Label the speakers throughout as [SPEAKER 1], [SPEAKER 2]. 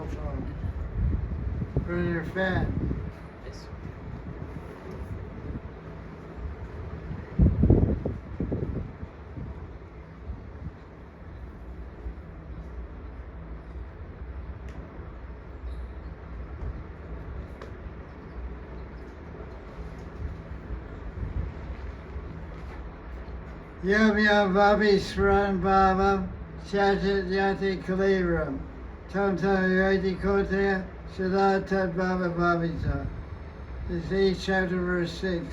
[SPEAKER 1] microphone. From your fan.
[SPEAKER 2] Yes.
[SPEAKER 1] Yam Yam Vavi Sran Baba Chatat Yati Kaliram Tam Tam Yati Kotea Siddhanta Baba Babita. This is 8th chapter, verse 6.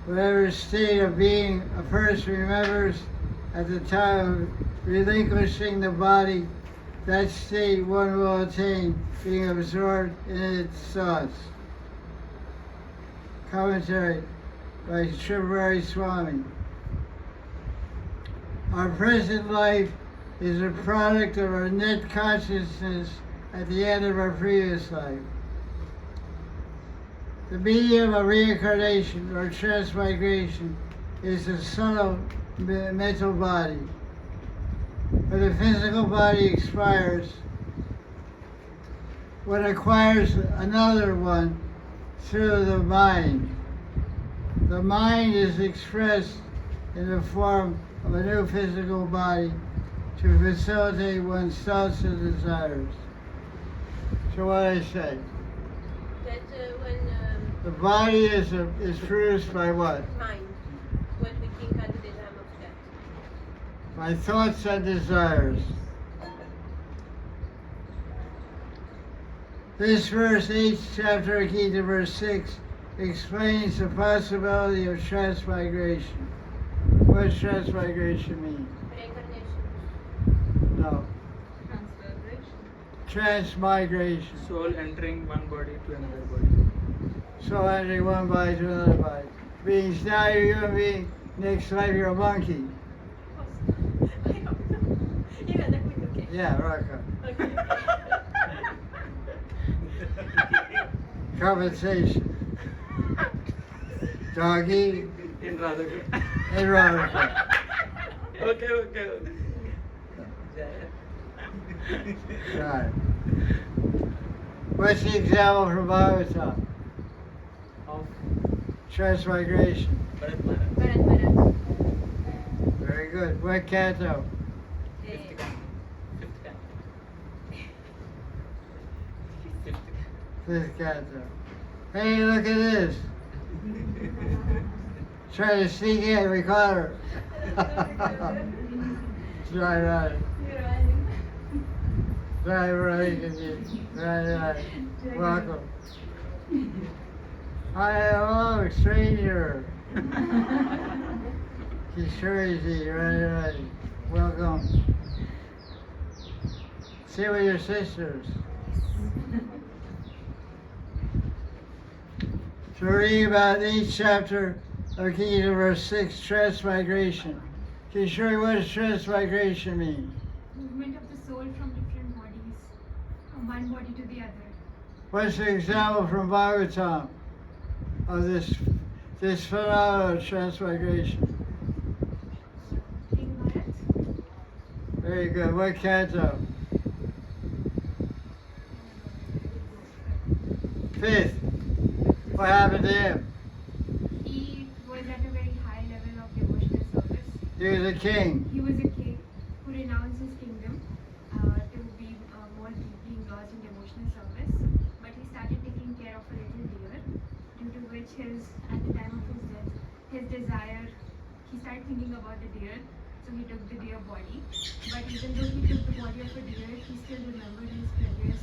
[SPEAKER 1] Whatever state of being a person remembers at the time of relinquishing the body, that state one will attain, being absorbed in its thoughts. Commentary by Hari Swami. Our present life is a product of our net consciousness at the end of our previous life. The medium of reincarnation or transmigration is the subtle mental body. When the physical body expires, one acquires another one through the mind. The mind is expressed in the form of a new physical body to facilitate one's thoughts and desires. So what I say?
[SPEAKER 3] That when
[SPEAKER 1] The body is produced by what?
[SPEAKER 3] mind, what we think at the time of death.
[SPEAKER 1] By thoughts and desires. This verse, 8th chapter, key to verse 6, explains the possibility of transmigration. What does transmigration mean?
[SPEAKER 3] Reincarnation.
[SPEAKER 1] No. Transmigration.
[SPEAKER 2] Soul entering one body to another body.
[SPEAKER 1] So entering one body to another body. Means now you're a human being, next life you're a monkey. Yeah, Raka.
[SPEAKER 3] Okay.
[SPEAKER 1] Compensation. Doggy
[SPEAKER 2] In Radha Kunda.
[SPEAKER 1] and Radha.
[SPEAKER 2] Okay.
[SPEAKER 1] Right. What's the example from Bhagavatam?
[SPEAKER 2] Of
[SPEAKER 1] Transmigration.
[SPEAKER 2] Bharat Maharaj.
[SPEAKER 3] Bharat Maharaj.
[SPEAKER 1] Very good. What canto?
[SPEAKER 2] Fifth canto. Fifth canto.
[SPEAKER 1] Fifth canto. Hey, look at this. Try to sneak in, we caught her. Right. Right. Welcome. Hi, hello, stranger. Kishoriji, right. Welcome. Sit with your sisters. So we're reading about each chapter of Gita, verse 6, transmigration. Kishori, what does transmigration mean?
[SPEAKER 4] Movement of the soul from different bodies, from one body to the other.
[SPEAKER 1] What's the example from Bhagavatam of this phenomenon of transmigration?
[SPEAKER 4] King Bharat,
[SPEAKER 1] Very good. What canto? Fifth. What happened to him?
[SPEAKER 4] he was at a very high level of devotional service.
[SPEAKER 1] He was a king.
[SPEAKER 4] He was a king who renounced his kingdom to be more deeply engrossed in devotional service. But he started taking care of a little deer, due to which at the time of his death, his desire, he started thinking about the deer, so he took the deer body. But even though he took the body of a deer, he still remembered his previous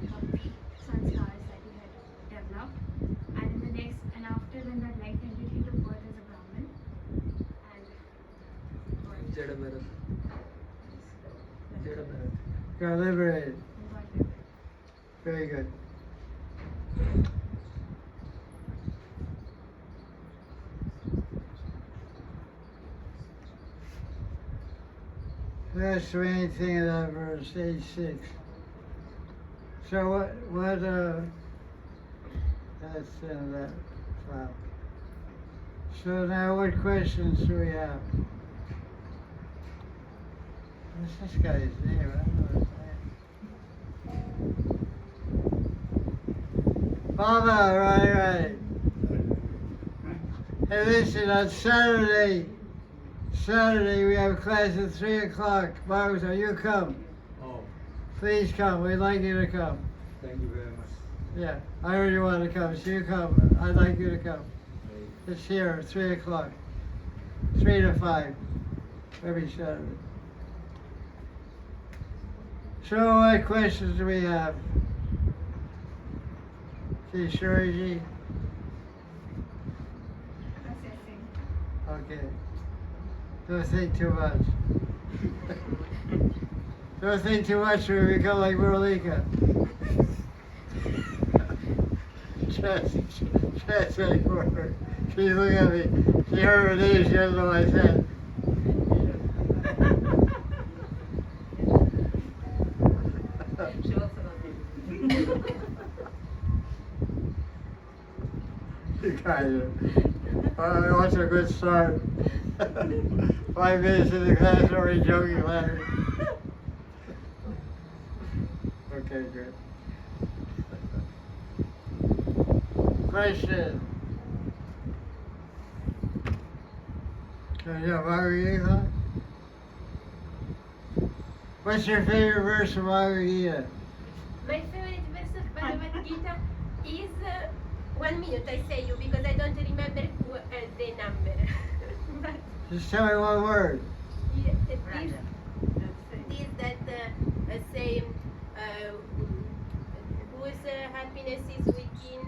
[SPEAKER 4] bhakti sanskars that he had developed. And after when that life ended, he took birth as a Brahmin. And
[SPEAKER 2] Jada Bharat.
[SPEAKER 1] Got liberated.
[SPEAKER 4] got it.
[SPEAKER 1] Very good. That's the main thing in that verse, 8:6. So that's the end of that file. So now what questions do we have? What's this guy's name? I don't know his name. Baba, right. Hey, listen, on Saturday we have class at 3 o'clock. Baba, so you come.
[SPEAKER 5] Oh,
[SPEAKER 1] Please come. We'd like you to come.
[SPEAKER 5] thank you very much.
[SPEAKER 1] Yeah, I already want to come, so you come. I'd like you to come. It's here at 3 o'clock. 3 to 5 every Saturday. So what questions do we have? Kishoriji?
[SPEAKER 4] Assessing.
[SPEAKER 1] Okay. Don't think too much. Don't think too much or we become like Muralika. Just like her. She looked at me. She heard her name, she doesn't know what I said.
[SPEAKER 3] She also knows.
[SPEAKER 1] You kind of. What's a good start? 5 minutes in the class already joking, laughing. Okay, good. Question. Bhagavad What's your favorite verse of Bhagavad Gita?
[SPEAKER 3] My favorite verse of Bhagavad Gita is 1 minute, I say you, because I don't remember the number. But
[SPEAKER 1] Just tell me one word.
[SPEAKER 3] yeah, this that say whose happiness is within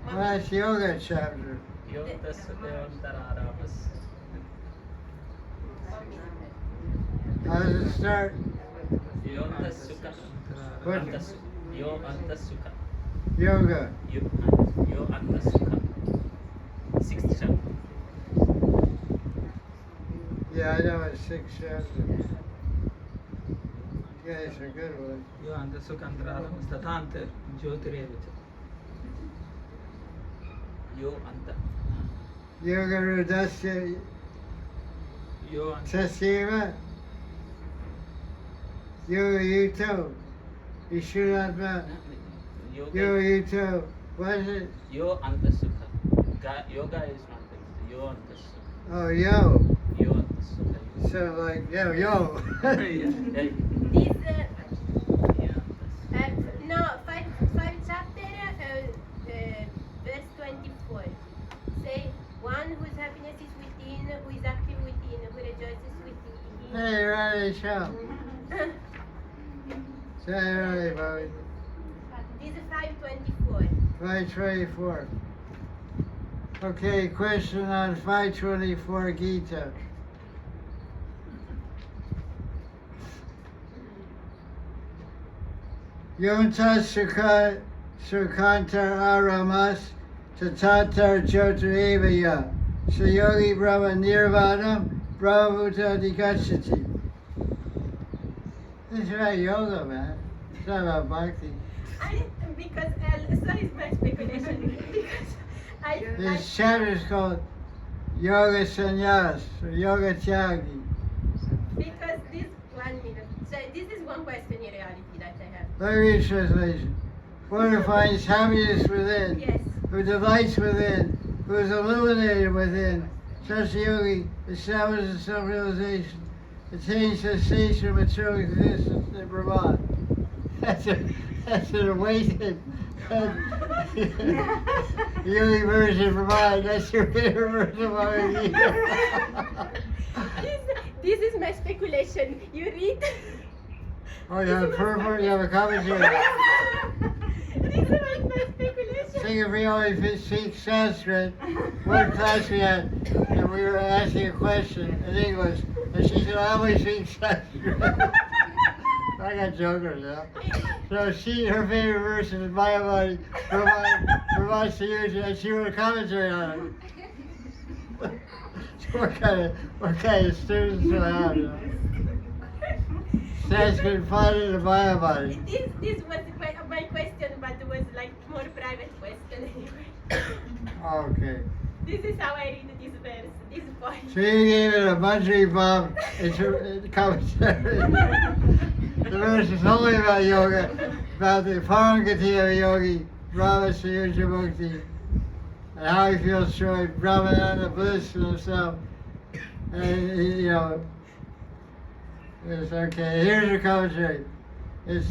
[SPEAKER 1] Well, that's yoga chapter.
[SPEAKER 2] Yotasudayantaramas.
[SPEAKER 3] 1 minute.
[SPEAKER 1] How does it start?
[SPEAKER 2] Yotasukha.
[SPEAKER 1] What?
[SPEAKER 2] Yo antasukha.
[SPEAKER 1] Yoga.
[SPEAKER 2] Yo antasukha. 6th chapter.
[SPEAKER 1] Yeah, I know it's 6 chapters. You guys are good ones.
[SPEAKER 6] Yo antasukantararam statante jyotirevach.
[SPEAKER 2] Yo anta.
[SPEAKER 1] Yoga Rudasya
[SPEAKER 6] Yo
[SPEAKER 1] Tasyeva. Yoga Yuto. Ishuratma. Yoga Yuto. What is it?
[SPEAKER 2] Yo antasukha. Yoga is not this. Yo antasukha.
[SPEAKER 1] Oh, yo.
[SPEAKER 2] Yo antasukha.
[SPEAKER 1] So like, yo.
[SPEAKER 2] Hey.
[SPEAKER 3] This
[SPEAKER 2] Yeah.
[SPEAKER 3] no, five chapter, verse 24. Say, one whose happiness is within, who is active within, who rejoices within.
[SPEAKER 1] Hey, Radhe Shah. Say Radhe, Bobby.
[SPEAKER 3] This is 524.
[SPEAKER 1] 524. Okay, question on 524 Gita. Yonta Sukantar Aramas Tatatar Jyotirevaya Sayogi Brahma Nirvanam Brahmavuta Digachati. This is about yoga, man. It's not about bhakti.
[SPEAKER 3] Because, sorry, it's my speculation. Because
[SPEAKER 1] This chapter is called Yoga Sannyas or Yoga Tyagi.
[SPEAKER 3] because this 1 minute. So this is one question in reality that I have.
[SPEAKER 1] Let me read the translation. One who finds happiness within,
[SPEAKER 3] Yes.
[SPEAKER 1] who delights within, who is illuminated within, such a yogi establishes self-realization, attains cessation of material existence in Brahman. That's an awakened yogi version of Brahman. That's your favorite version of Bhagavad Gita.
[SPEAKER 3] This is my speculation. You read.
[SPEAKER 1] Oh, you have a purport, you have a commentary.
[SPEAKER 3] This is my speculation.
[SPEAKER 1] Think if we only speak Sanskrit, one class we had, and we were asking a question in English, and she said, I only speak Sanskrit. I got jokers, yeah. So her favorite verse is Mayavadi, Brahma Sayuja, and she wrote a commentary on it. So what kind of students do I have, you know? Sanskrit Pali to Mayavadi.
[SPEAKER 3] This was my question, but it was like more private question anyway.
[SPEAKER 1] Okay.
[SPEAKER 3] This is how I read this verse, this point.
[SPEAKER 1] So you gave it a Manjari Bomb commentary. The verse is only about yoga, about the Parangati of a yogi, Brahma Sayuja Mukti, and how he feels through Brahmananda bliss in himself. And you know, it's okay. Here's the commentary. It's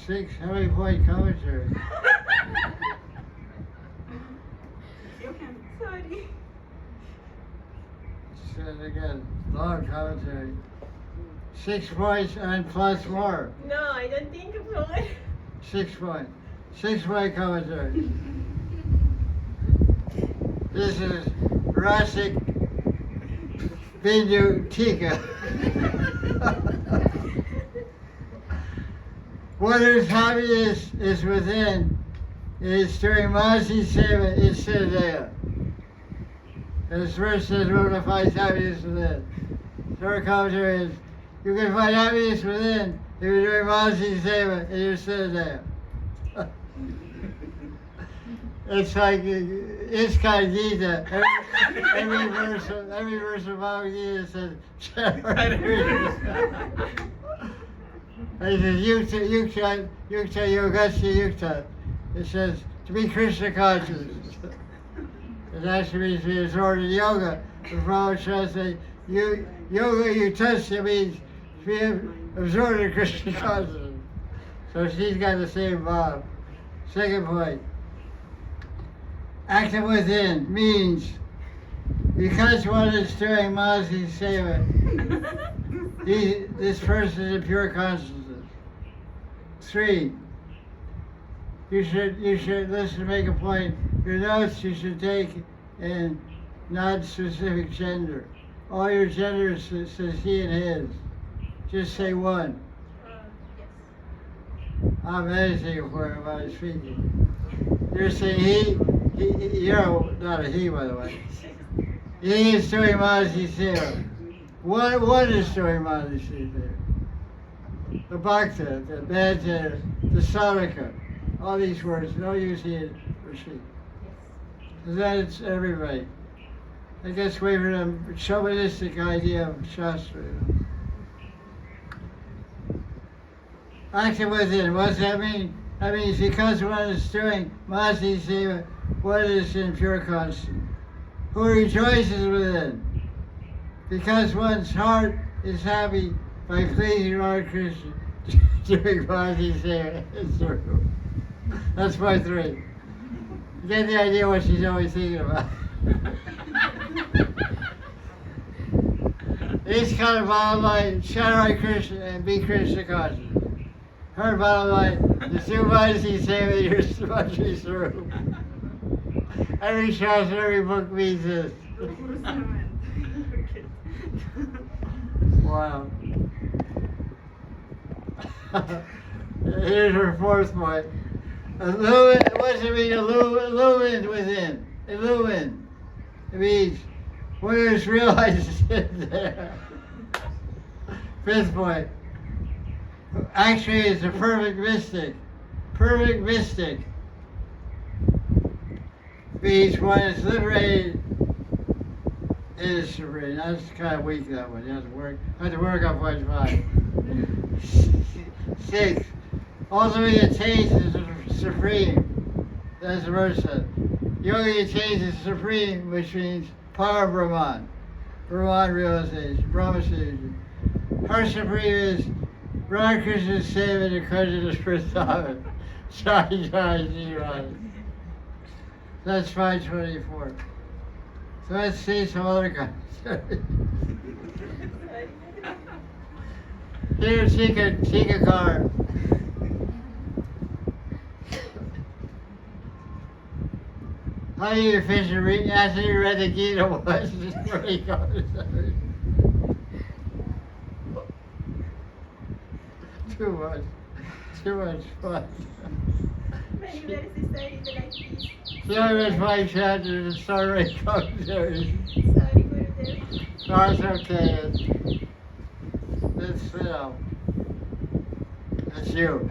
[SPEAKER 1] 6, how many point commentary?
[SPEAKER 3] Sorry.
[SPEAKER 1] Said again, long commentary. 6 points and plus more.
[SPEAKER 3] No, I don't think so.
[SPEAKER 1] 6 points. 6 point commentary. This is Rasik Bindu Tika. What is happiness is within, is during Masi Seva is Siddhya. This verse says we're going to find happiness within. Short commentary is, you can find happiness within if you're doing Masi Seva and you're Siddhya. It's like Iskar Gita. Every verse of Bhagavad Gita says, it says Yukta Yogasya Yukta. It says to be Krishna conscious. It actually means to be absorbed in yoga. The Prabhupada translates yoga Yuktasya means to be absorbed in Krishna consciousness. So she's got the same vibe. Second point. Active within means because one is doing Masi Seva, this person is in pure consciousness. 3, you should listen to make a point. Your notes you should take in non-specific gender. All your genders says he and his. Just say one.
[SPEAKER 3] Yes.
[SPEAKER 1] I'm meditating for him while I'm speaking. You're saying he, you're not a he, by the way. He is doing Masi Seva. One is doing Masi Seva. The Bhakta, the Bhajana, the Sadhaka, all these words, don't use he or she. Because then it's everybody. It gets away from the chauvinistic idea of Shastra. Active within, what does that mean? That means because one is doing Masi Seva, one is in pure consciousness. Who rejoices within? Because one's heart is happy by pleasing Lord Krishna during Masi Seva. It's true. That's point 3. You get the idea what she's always thinking about. This kind of bottom line, chant Krishna and be Krishna conscious. Her bottom line, the two Masi Seva you're smudging through. Every shastra, every book means this. Wow. Here's her 4th point. Illumine, what does it mean, illumined within? Illumined. It means when it's realized it's there. 5th point. Actually, it's a perfect mystic. Perfect mystic means one is liberated is supreme. That's kind of weak, that one. You have to work on point 5. 6. Ultimately attains is supreme. That's the verse says. Yogi attains is supreme, which means power Brahman. Brahman realization, Brahma Sayuja. Her supreme is Radha Krishna Seva and Krishna's Prasadam. Jaya Jaya Sri Radhe. That's 524. So let's see some other guys. Here's Tika card. How do you finish reading after you read the Gita once? It's pretty good. Too much fun.
[SPEAKER 3] Many verses I read like this.
[SPEAKER 1] So I read 5 chapters and started writing commentaries.
[SPEAKER 3] Sorry, Gurudev.
[SPEAKER 1] No, it's okay. It's it's you.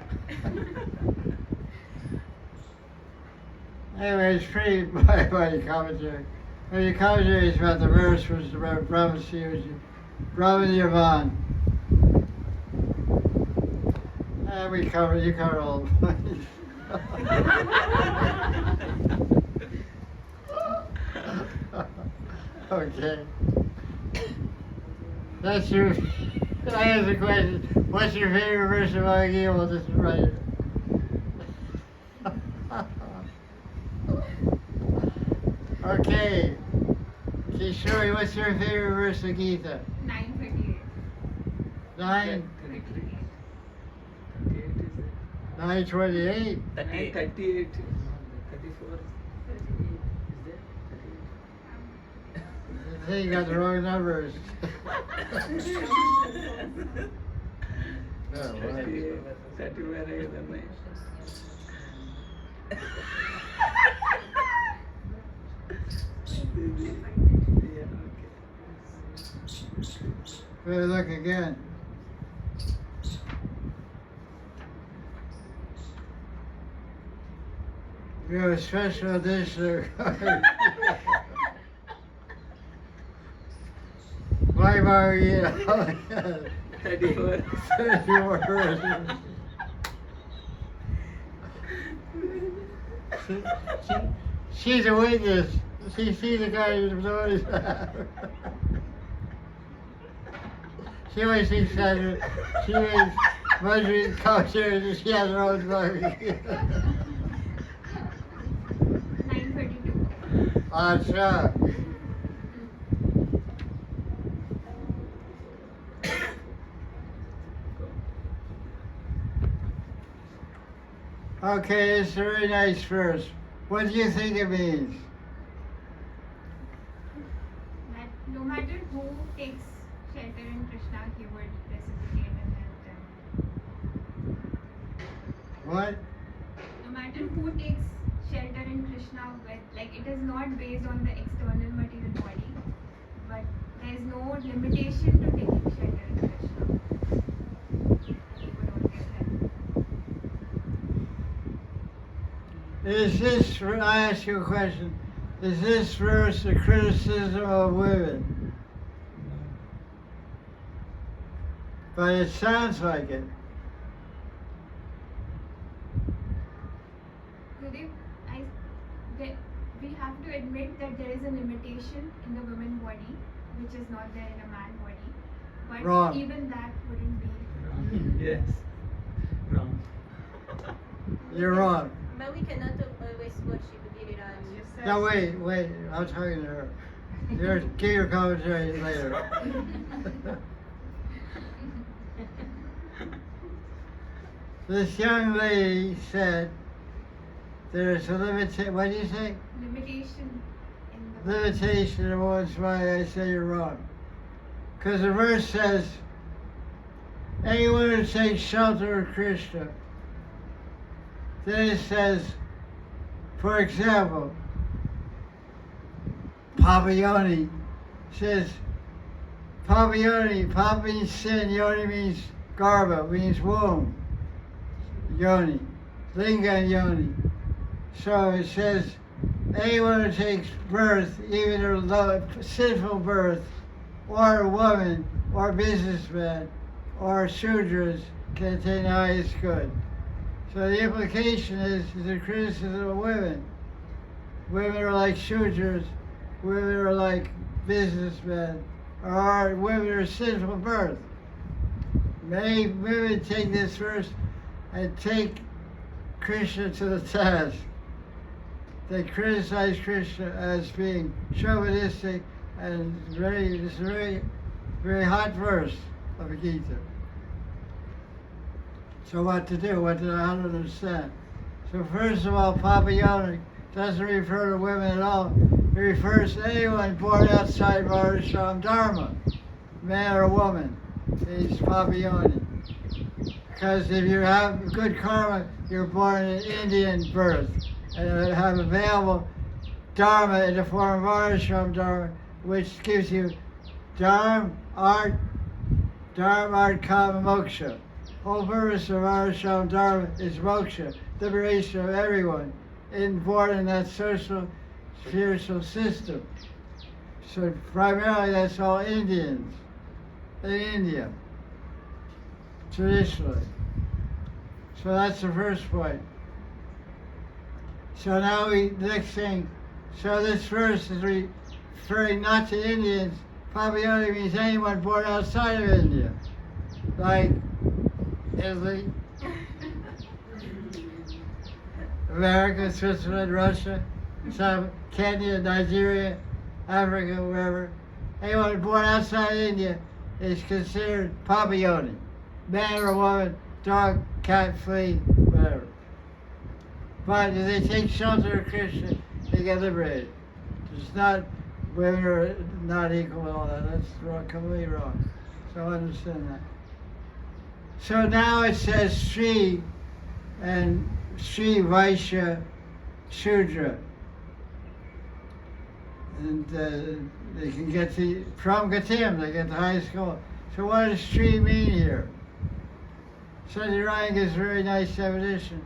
[SPEAKER 1] Anyway, it's pretty by commentary. And the commentary is about the verse, which is about Brahma Sayuja, Brahma Nirvana. We cover, you cover all the points. Okay. That's your, I asked the question, what's your favorite verse of Gaudiya? We'll just write it. Okay. Kishori, what's your favorite verse of Gita?
[SPEAKER 4] 938.
[SPEAKER 1] 9? 928?
[SPEAKER 2] 38.
[SPEAKER 6] 38. 34.
[SPEAKER 1] I think you got the wrong numbers. No, what?
[SPEAKER 6] 30 were higher than mine. Yeah, okay.
[SPEAKER 1] Better look again. You have a special edition of my Maria.
[SPEAKER 6] 34.
[SPEAKER 1] 34. She's a witness. She sees the guy who's always. She always sees that. She is measuring culture and she has her own body.
[SPEAKER 4] 932.
[SPEAKER 1] Acha. Okay, it's a very nice verse. What do you think it means?
[SPEAKER 4] That no matter who takes shelter in Krishna, he would reciprocate and help them.
[SPEAKER 1] What?
[SPEAKER 4] No matter who takes shelter in Krishna, with like it is not based on the external material body, but there is no limitation to taking shelter in Krishna. He would always help.
[SPEAKER 1] Is this, I ask you a question, is this verse a criticism of women? But it sounds like it.
[SPEAKER 4] Gurudev, we have to admit that there is a limitation in the woman body, which is not there in a man body. But
[SPEAKER 1] Wrong.
[SPEAKER 4] even that wouldn't be.
[SPEAKER 6] Wrong. Yes. Wrong.
[SPEAKER 1] You're wrong.
[SPEAKER 3] But we cannot always worship Giriraj.
[SPEAKER 1] No, wait, I'm talking to her. Give your commentary later. This young lady said there's a limitation, what do you say?
[SPEAKER 4] Limitation in the
[SPEAKER 1] Limitation in one's mind. I say you're wrong. Because the verse says, anyone who takes shelter of Krishna. Then it says, for example, Papa Yoni says, Papa Yoni, Papa means sin, Yoni means garba, means womb. Yoni, Linga and Yoni. So it says, anyone who takes birth, even a sinful birth, or a woman, or a businessman, or Shudras, can attain the highest good. So the implication is a criticism of women. Women are like Shudras, women are like businessmen, or women are sinful birth. Many women take this verse and take Krishna to the task. They criticize Krishna as being chauvinistic and it's a very, very hot verse of the Gita. So what to do? What to how to understand? So first of all, Papa Yoni doesn't refer to women at all. It refers to anyone born outside Varnashram Dharma, man or woman. He's Papa Yoni. Because if you have good karma, you're born in Indian birth and have available Dharma in the form of Varnashram Dharma, which gives you Dharma, art, kama, moksha. Whole purpose of Varnashram Dharma is moksha, liberation of everyone born in that social, spiritual system. So primarily that's all Indians in India, traditionally. So that's the first point. So now next thing, so this verse is referring not to Indians. Papione means anyone born outside of India, like Italy, America, Switzerland, Russia, some Kenya, Nigeria, Africa, wherever. Anyone born outside India is considered Papione, man or woman, dog, cat, flea, whatever. But if they take shelter of Krishna, they get liberated. It's not, women are not equal and all that. That's wrong, completely wrong. So understand that. So now it says Sri and Sri Vaishya Shudra. And they can get from Gatim, they get the highest goal. So what does Sri mean here? Sunday Ryan gives a very nice definition.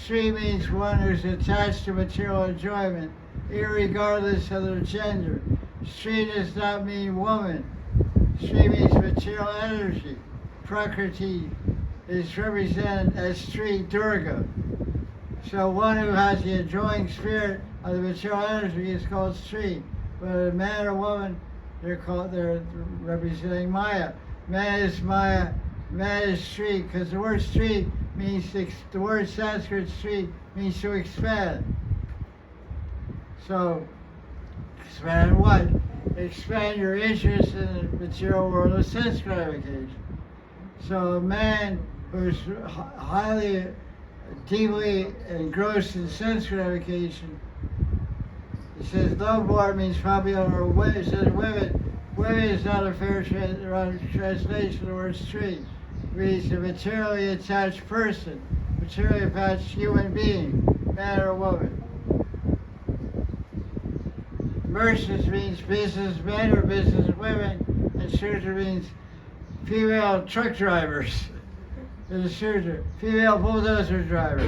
[SPEAKER 1] Sri means one who's attached to material enjoyment, irregardless of their gender. Sri does not mean woman. Sri means material energy. Prakriti is represented as Sri Durga. So one who has the enjoying spirit of the material energy is called Sri. But a man or woman, they're representing Maya. Man is Maya, man is Sri, because the word Sri means, the word Sanskrit Sri means to expand. So, expand what? Expand your interest in the material world of sense gratification. So a man who's highly, deeply engrossed in sense gratification, it says no more means probably or women. It says women. Women is not a fair translation of the word street. It means a materially attached person, materially attached human being, man or woman. Merchants means businessmen or businesswomen, and Shudra means female truck drivers. There's a Shudra. Female bulldozer driver.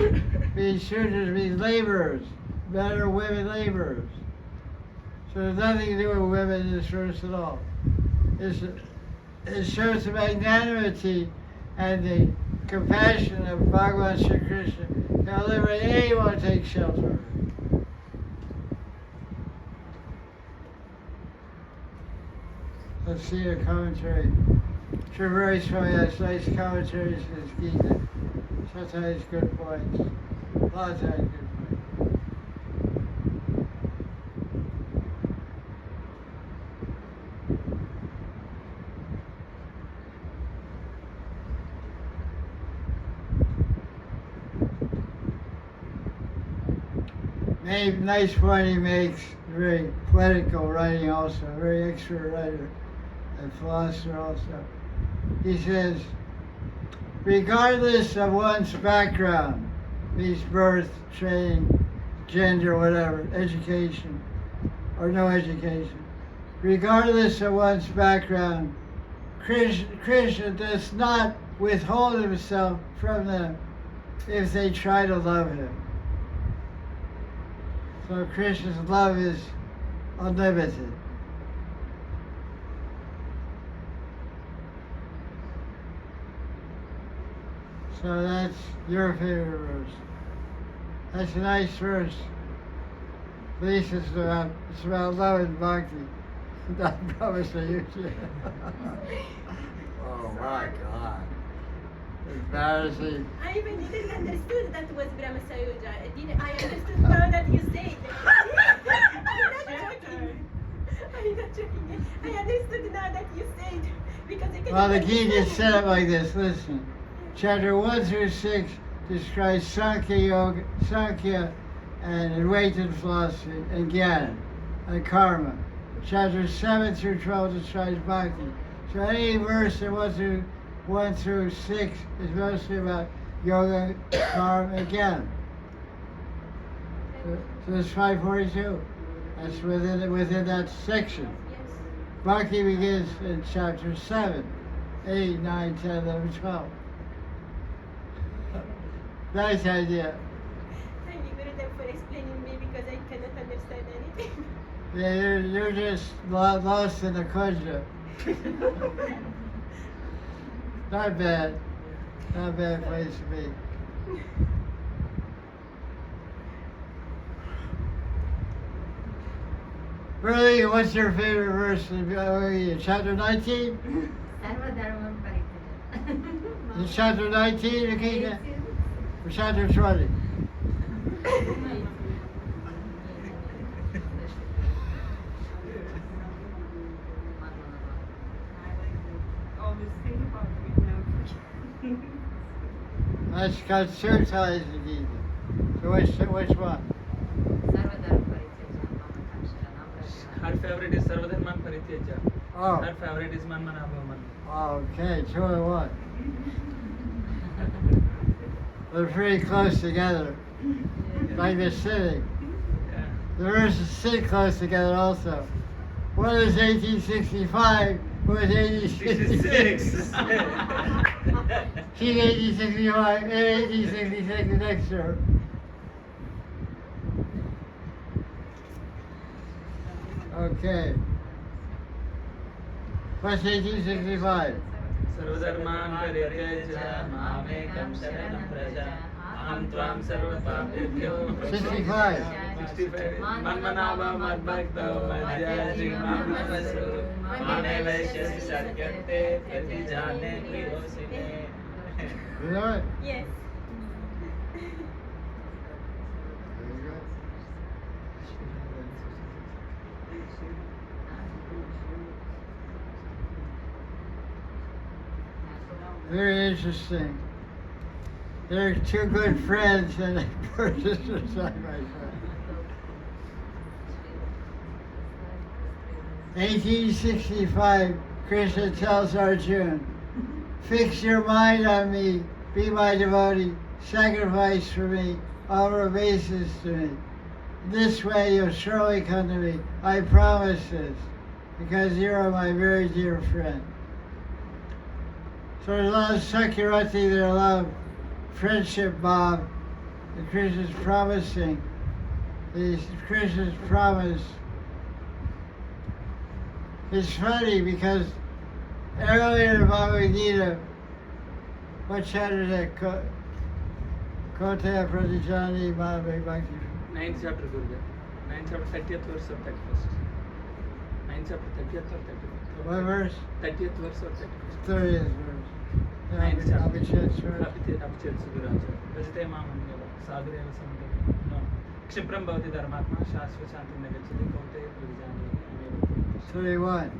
[SPEAKER 1] Shudras means laborers, men or women laborers. So there's nothing to do with women in this verse at all. It shows the magnanimity and the compassion of Bhagavan Sri Krishna. He'll liberate anyone who takes shelter of it. Let's see a commentary. Hari Swami has nice commentaries to his Gita. Sometimes good points. A lot of times good points. Nice point he makes, very poetical writing also, very expert writer and philosopher also. He says, regardless of one's background, means birth, training, gender, whatever, education, or no education, regardless of one's background, Krishna does not withhold himself from them if they try to love him. So Krishna's love is unlimited. So that's your favorite verse. That's a nice verse. At least it's about love and bhakti. Not promise to you. Oh my God. Embarrassing.
[SPEAKER 3] I even didn't understood that was Brahma Sayuja. I understood now that you said. I'm not joking. I understood now that you said. Because I
[SPEAKER 1] Well, the Gita is set up like this. Listen. Chapter 1 through 6 describes Sankhya Yoga, Sankhya and Advaita philosophy, and Jnana, and Karma. Chapter 7 through 12 describes Bhakti. So any verse in 1 through 6 is mostly about Yoga, Karma, and Jnana. So it's 542. That's within that section.
[SPEAKER 3] Yes.
[SPEAKER 1] Bhakti begins in chapter 7, 8, 9, 10, 11, 12. Nice idea.
[SPEAKER 3] Thank you, Gurudev, for explaining me because I cannot understand anything.
[SPEAKER 1] Yeah, you're just lost in the Kundra. Not bad. Not a bad place to be. Really, what's your favorite verse in chapter 19?
[SPEAKER 5] Sarvadharman Parityaja.
[SPEAKER 1] In chapter 19, okay? Or chapter 20?
[SPEAKER 7] Always think about it now.
[SPEAKER 1] That's got circumcised the Gita. So which one?
[SPEAKER 5] Sarvadharman Parityaja. Mama Sharanam Rajana.
[SPEAKER 6] Her favorite is Sarvadharman Parityaja.
[SPEAKER 1] Oh.
[SPEAKER 6] Her favorite is Manmanabhaman.
[SPEAKER 1] Okay, 2 and 1. They're pretty close together. Like they're sitting.
[SPEAKER 6] Yeah.
[SPEAKER 1] The verses sit close together also. One is 1865, one is 1866.
[SPEAKER 6] 66.
[SPEAKER 1] She's 1865 and 1866 the next year. Okay. What's 1865?
[SPEAKER 6] Sarvadharman Parityaja Mamekam Sharanam Praja Aham Tvam Sarva Papebhyo
[SPEAKER 1] 65.
[SPEAKER 6] 65 Manmanabha Madbhakto Madhyaji Mamavasu Mame Vaishyasi Satyante Pratijane Priyosine.
[SPEAKER 1] You know it?
[SPEAKER 3] Yes.
[SPEAKER 1] Very interesting. They're two good friends and they purchased it side by side. 1865, Krishna tells Arjuna, fix your mind on me, be my devotee, sacrifice for me, offer obeisance to me. This way you'll surely come to me. I promise this, because you are my very dear friend. So there's a lot of security, there's a lot of friendship, Bob. And Krishna's promising. Krishna's promise. It's funny because earlier in Bhagavad Gita, what chapter is that? Kotaya Pratijani Bhagavad Bhakti.
[SPEAKER 6] 9th chapter, Gurudev. 9th chapter, 30th verse or 31st. 9th chapter, 30th or 31st.
[SPEAKER 1] What verse?
[SPEAKER 6] 30th verse or 31st.
[SPEAKER 1] 30th verse.
[SPEAKER 6] Ninth chapter.
[SPEAKER 1] Abhishek verse.
[SPEAKER 6] Abhishek Suguraja. Vajate Mamanyava. Sadhureva Samdava. No. Kshipram Bhavati Dharmatma. Shashva Shanti Nagachati. Kautaya Pratijani.
[SPEAKER 1] 31.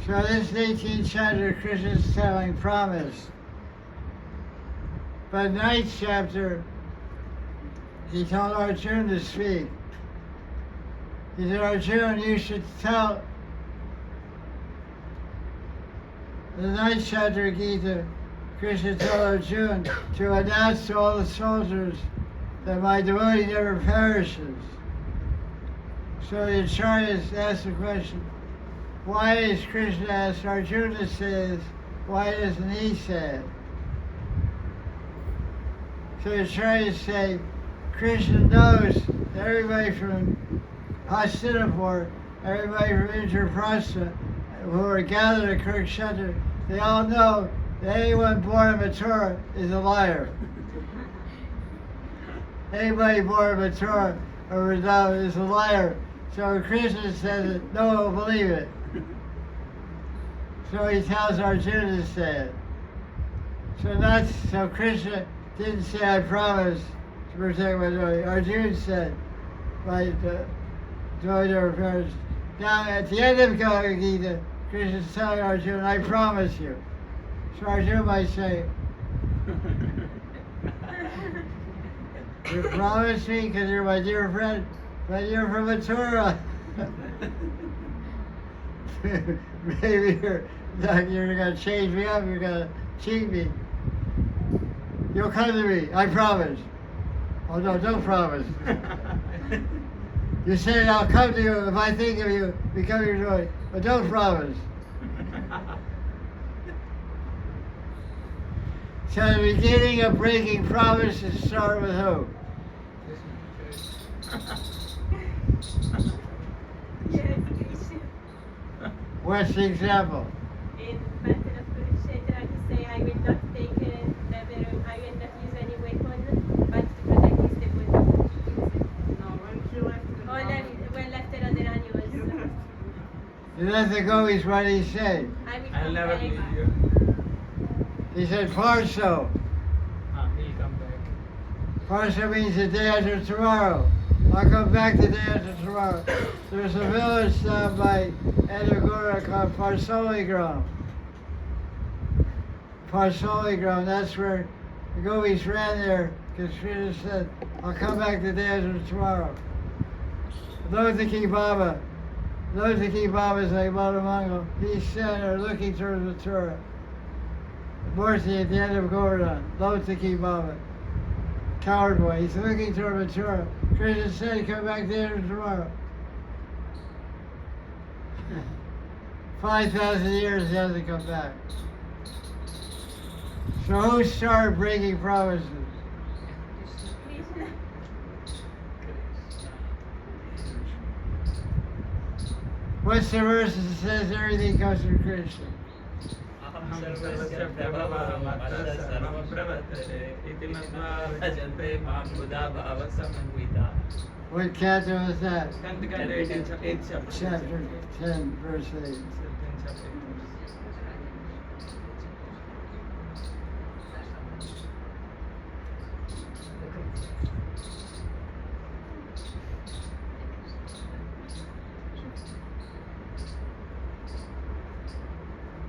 [SPEAKER 1] So this 18th chapter, Krishna's telling promise. But 9th chapter, he told Arjuna to speak. He said, Arjuna, you should tell. In the 9th chapter of Gita, Krishna told Arjuna to announce to all the soldiers that my devotee never perishes. So the acharyas asked the question, why is Krishna asked Arjuna to say this? Why doesn't he say it? So the acharyas say, Krishna knows that everybody from Hastinapur, everybody from Indraprastha, who are gathered at Kurukshetra, they all know that anyone born in Mathura is a liar. Anybody born in Mathura or Vrindavan is a liar. So when Krishna says it, no one will believe it. So he tells Arjuna to say it. So Krishna didn't say, I promise to protect my devotee. Arjuna said, my devotee never perishes. Now at the end of Gaudiya Gita, Krishna is telling Arjuna, I promise you. So Arjuna might say, you promise me because you're my dear friend, but you're from Mathura. Maybe you're going to change me up, you're going to cheat me. You'll come to me, I promise. Oh no, don't promise. You say I'll come to you if I think of you, become your joy, but don't promise. So the beginning of breaking promises start with who?
[SPEAKER 3] Yes, Krishna.
[SPEAKER 1] What's the example?
[SPEAKER 3] In Battle of Kurukshetra, he say, I will not take I will
[SPEAKER 1] let the gopis what he said.
[SPEAKER 3] I will
[SPEAKER 6] I'll
[SPEAKER 3] come
[SPEAKER 6] never
[SPEAKER 3] back.
[SPEAKER 6] leave you.
[SPEAKER 1] He said, Parso.
[SPEAKER 6] He'll come back.
[SPEAKER 1] Parso means the day after tomorrow. I'll come back the day after tomorrow. There's a village down by Edagora called Parsoligram. Parsoligram, that's where the gopis ran there because Krishna said, I'll come back the day after tomorrow. Lotaki Baba is like Matamangal. He's standing there looking towards Mathura. Murti at the end of Govardhan, Lotaki Baba. Coward boy, he's looking toward Mathura. Krishna said, come back there tomorrow. 5,000 years he hasn't come back. So who started breaking promises?
[SPEAKER 3] Krishna.
[SPEAKER 1] What's the verse that says everything comes from Krishna?
[SPEAKER 2] अहं सर्वस्य प्रभवः सर्वं प्रवर्तते इति मत्वा भजन्ते मां बुधा भावसमन्विताः.
[SPEAKER 1] What canto is that?
[SPEAKER 6] Canto 18, 8th chapter.
[SPEAKER 1] Chapter 10, verse 8.
[SPEAKER 6] 10th chapter.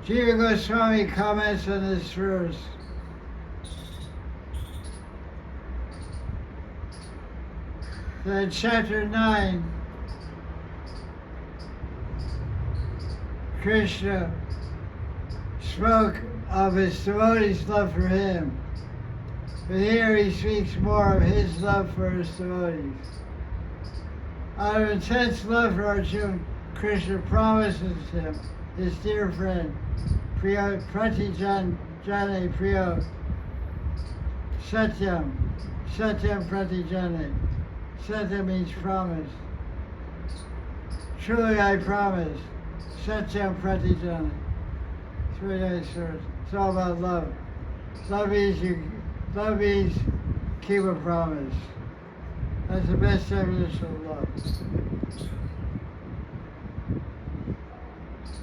[SPEAKER 1] Jiva Goswami comments on this verse. In chapter 9, Krishna spoke of his devotees' love for him. But here he speaks more of his love for his devotees. Out of intense love for Arjuna, Krishna promises him, his dear friend, Priya Pratijane Priya Satyam Pratijane. Satyam means promise. Truly I promise. Satyam Pratijane. It's really nice verse. It's all about love. Love means keep a promise. That's the best definition of love.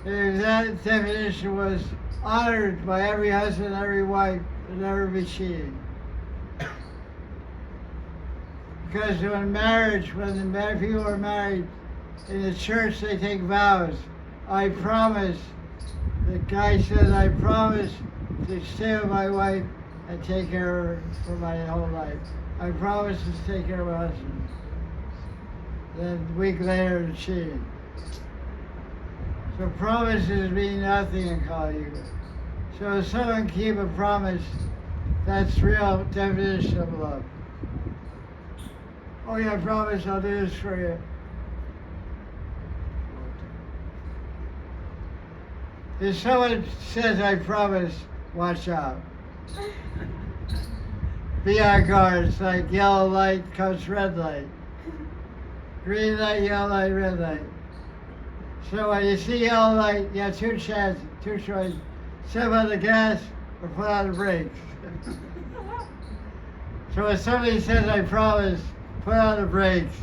[SPEAKER 1] If that definition was honored by every husband, every wife, would never be cheating. Because when the people are married in the church, they take vows. I promise, the guy says, I promise to stay with my wife and take care of her for my whole life. I promise to take care of my husband. Then a week later, it's cheating. So promises mean nothing in Kali Yuga. So if someone keep a promise, that's real definition of love. Oh yeah, I promise I'll do this for you. If someone says I promise, watch out. Be on guard. It's like yellow light comes red light. Green light, yellow light, red light. So when you see yellow light, you have two choices. Step on the gas or put on the brakes. So when somebody says I promise, put on the brakes.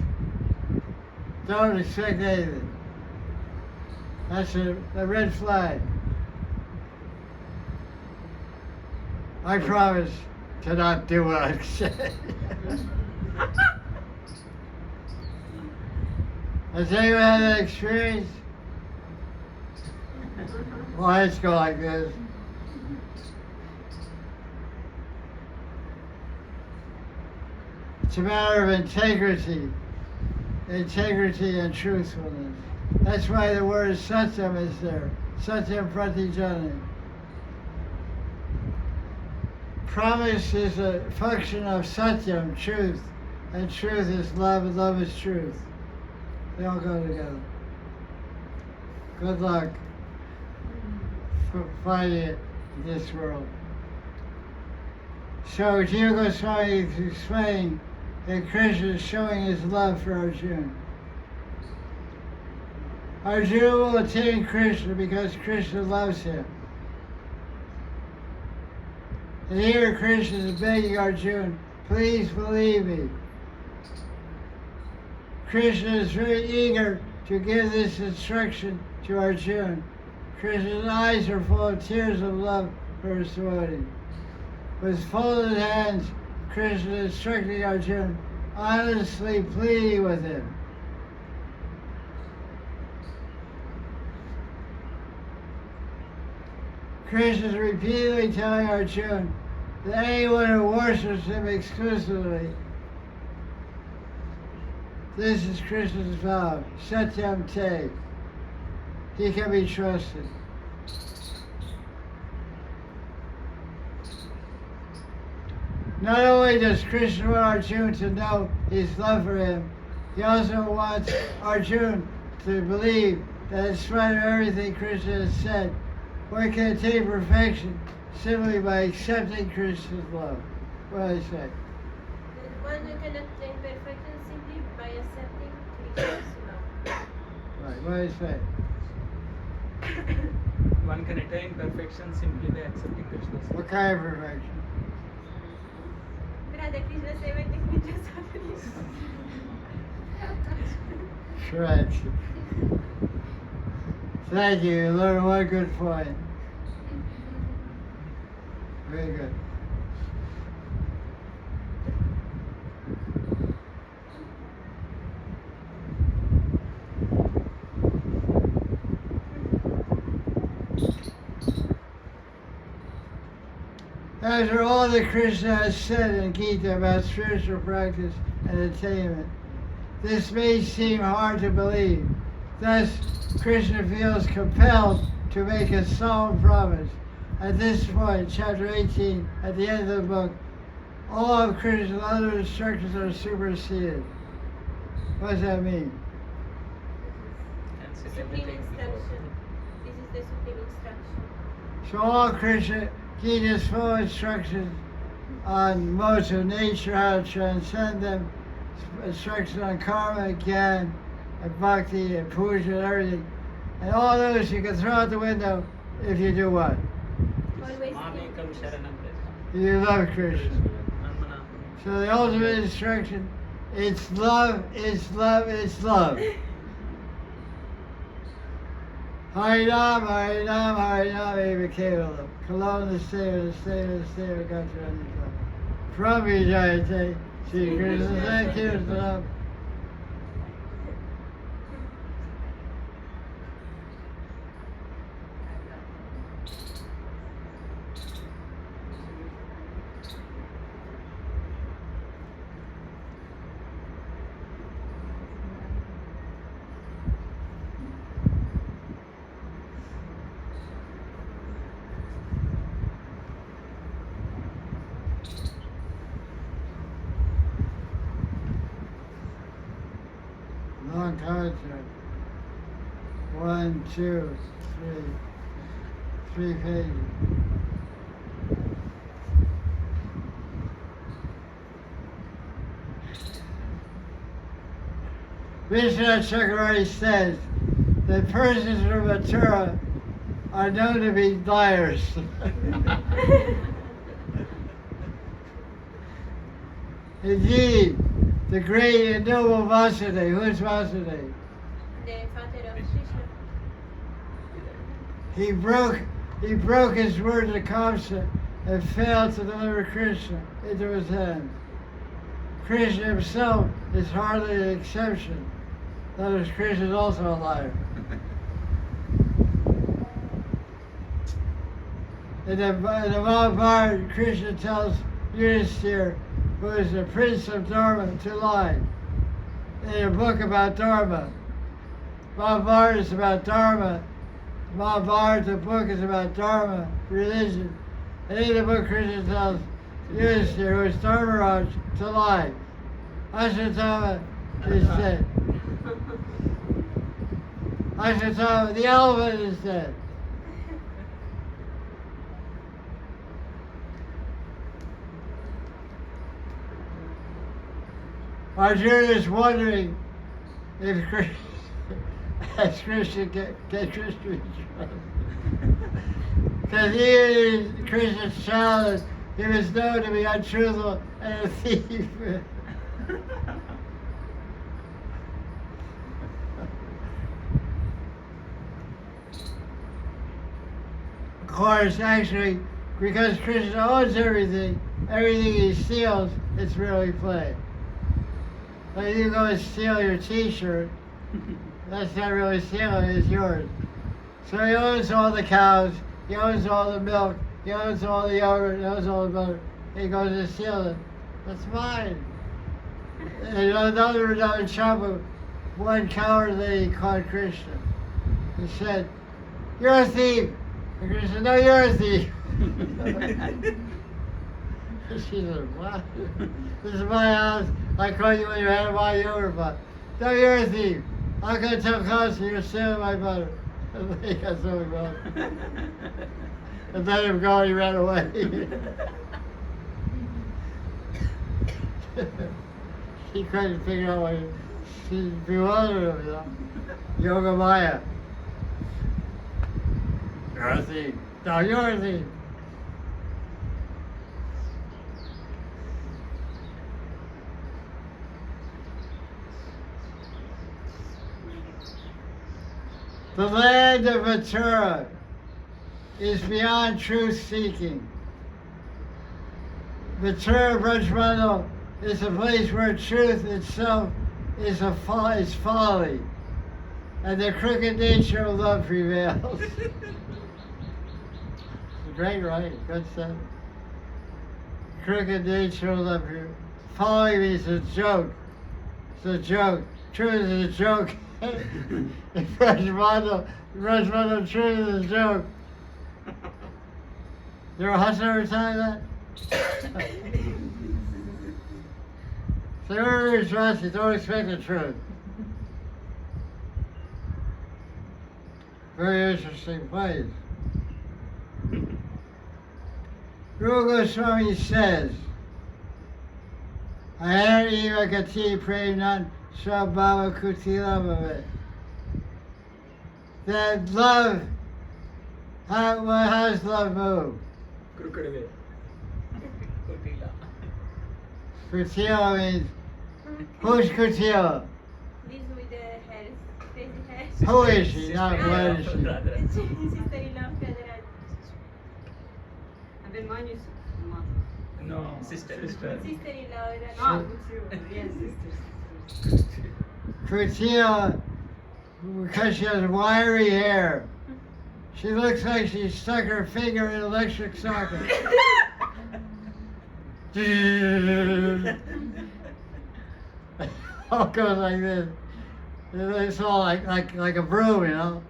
[SPEAKER 1] Don't expect anything. That's a red flag. I promise to not do what I say. Has anyone had that experience? Well, let's go like this. It's a matter of integrity and truthfulness. That's why the word satyam is there. Satyam pratijane. Promise is a function of satyam, truth. And truth is love, and love is truth. They all go together. Good luck for finding it in this world. So Jiva Goswami is explaining that Krishna is showing his love for Arjuna. Arjuna will attain Krishna because Krishna loves him. And here Krishna is begging Arjuna, please believe me. Krishna is very eager to give this instruction to Arjuna. Krishna's eyes are full of tears of love for his devotee. With folded hands, Krishna instructing Arjuna, honestly pleading with him. Krishna is repeatedly telling Arjuna that anyone who worships him exclusively, this is Krishna's vow, satyam te, he can be trusted. Not only does Krishna want Arjuna to know his love for him, he also wants Arjuna to believe that in spite of everything Krishna has said, one can attain perfection simply by accepting Krishna's love. What do I say?
[SPEAKER 3] One can attain perfection simply by accepting Krishna's love.
[SPEAKER 1] Right, what do I say?
[SPEAKER 6] One can attain perfection simply by accepting Krishna's love.
[SPEAKER 1] What kind of perfection?
[SPEAKER 3] Radha Krishna seva and Krishna sadhana.
[SPEAKER 1] Correct. Thank you. You learned one good point. Very good. After all that Krishna has said in Gita about spiritual practice and attainment, this may seem hard to believe. Thus, Krishna feels compelled to make a solemn promise. At this point, chapter 18, at the end of the book, all of Krishna's other instructions are superseded. What does that mean?
[SPEAKER 6] And set
[SPEAKER 3] Supreme
[SPEAKER 6] everything before.
[SPEAKER 3] instruction. This is the supreme instruction.
[SPEAKER 1] So all Krishna Gita's full instructions on modes of nature, how to transcend them, instructions on karma, jnana, and bhakti, and puja, and everything. And all those you can throw out the window if you do what?
[SPEAKER 3] Always
[SPEAKER 2] Mamekam sharanam praja.
[SPEAKER 1] You love Krishna.
[SPEAKER 6] Anmana.
[SPEAKER 1] So the ultimate instruction, it's love, it's love, it's love. Harinam, Harinam, Harinam, Eva Kevalam. Kalon the Seva, the Seva, the Seva, Gacharani. From Jaya Jaya Sri Krishna, thank you, Salam. Long contract. 1, 2, 3 pages. Vishnu Chakravarti says that persons from Mathura are known to be liars. Indeed, the great and noble Vasudeva, who is Vasudeva?
[SPEAKER 3] The father of Krishna.
[SPEAKER 1] He broke his word to Kamsa and failed to deliver Krishna into his hands. Krishna himself is hardly an exception. That is, Krishna is also a liar. In the Mahabharata, Krishna tells Yudhishthira, who is the prince of Dharma, to lie. In a book about Dharma, Mahabharata is about Dharma. Mahabharata, the book, is about Dharma, religion. And in the book, Krishna tells Yudhishthira, who is Dharmaraj, to lie. Ashwatthama is dead. Ashwatthama, the elephant, is dead. Arjuna is wondering if Krishna get Krishna in trouble. Because he in Krishna's childhood, he was known to be untruthful and a thief. course, actually, because Krishna owns everything, everything he steals, it's really play. Like you go and steal your t-shirt, that's not really stealing, it's yours. So he owns all the cows, he owns all the milk, he owns all the yogurt, he owns all the butter. He goes and steals it. That's mine. And another trouble, one coward lady caught Krishna. He said, "You're a thief." And Krishna said, "No, you're a thief." She said, "What? This is my house. I caught you when you had my yogurt butter." "No, you're a thief. I'm going to tell Costa you're stealing my butter." And he got so involved. And let him go, he ran away. He couldn't figure out what she bewildered him, you know. Yoga Maya. You're a thief. No, you're a thief. The land of Mathura is beyond truth seeking. Mathura Brajmandal is a place where truth itself is folly, and the crooked nature of love prevails. Great, right? Good stuff. Crooked nature of love prevails. Folly means a joke. It's a joke. Truth is a joke. Brajmandal, truth is a joke. You ever hustle every time that? So whoever is trusty, don't expect the truth. Very interesting place. Rupa Goswami says, Ahari Vakati Premnan Swabhava Kutila Bhavet. That love, how does love move?
[SPEAKER 6] Crooked way. Kutila.
[SPEAKER 1] Kutila means, who's Kutila?
[SPEAKER 3] This with the hair, crazy hair.
[SPEAKER 1] Who is she? Not what is she?
[SPEAKER 3] Sister-in-law of Radha.
[SPEAKER 7] And then mine is mother.
[SPEAKER 6] No,
[SPEAKER 2] Sister.
[SPEAKER 3] Sister-in-law of Radha.
[SPEAKER 7] Ah, it's you. Yes, sisters.
[SPEAKER 1] Kutila, because she has wiry hair. She looks like she stuck her finger in an electric socket. All goes like this. It's all like a broom, you know.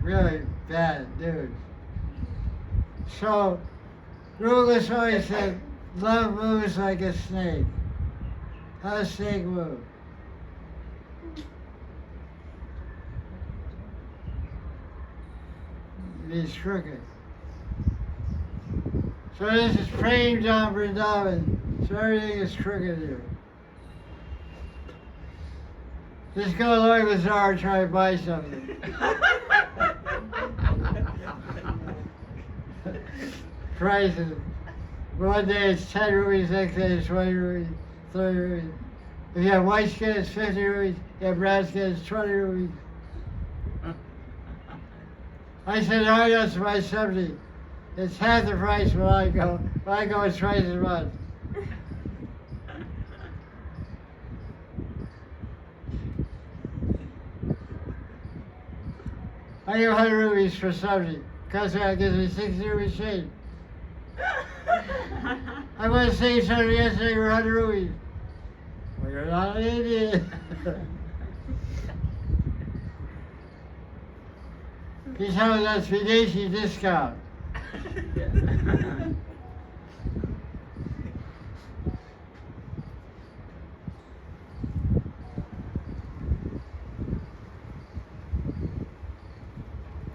[SPEAKER 1] Really bad dude. So, Rupa Goswami said, love moves like a snake. How does a snake move? He's crooked. So this is Prem Dham Vrindavan. So everything is crooked here. Just go to Lord Bazaar and try to buy something. Prices. One day it's 10 rupees, next day it's 20 rupees, 30 rupees. If you have white skin, it's 50 rupees. If you have brown skin, it's 20 rupees. I said, oh, that's my subsidy. It's half the price when I go. When I go, it's twice as much. I give 100 rupees for subsidy. Customer gives me 60 rupees change. I went to see somebody yesterday for 100 rupees. Well, you're not an idiot. He's having that Swadeshi discount.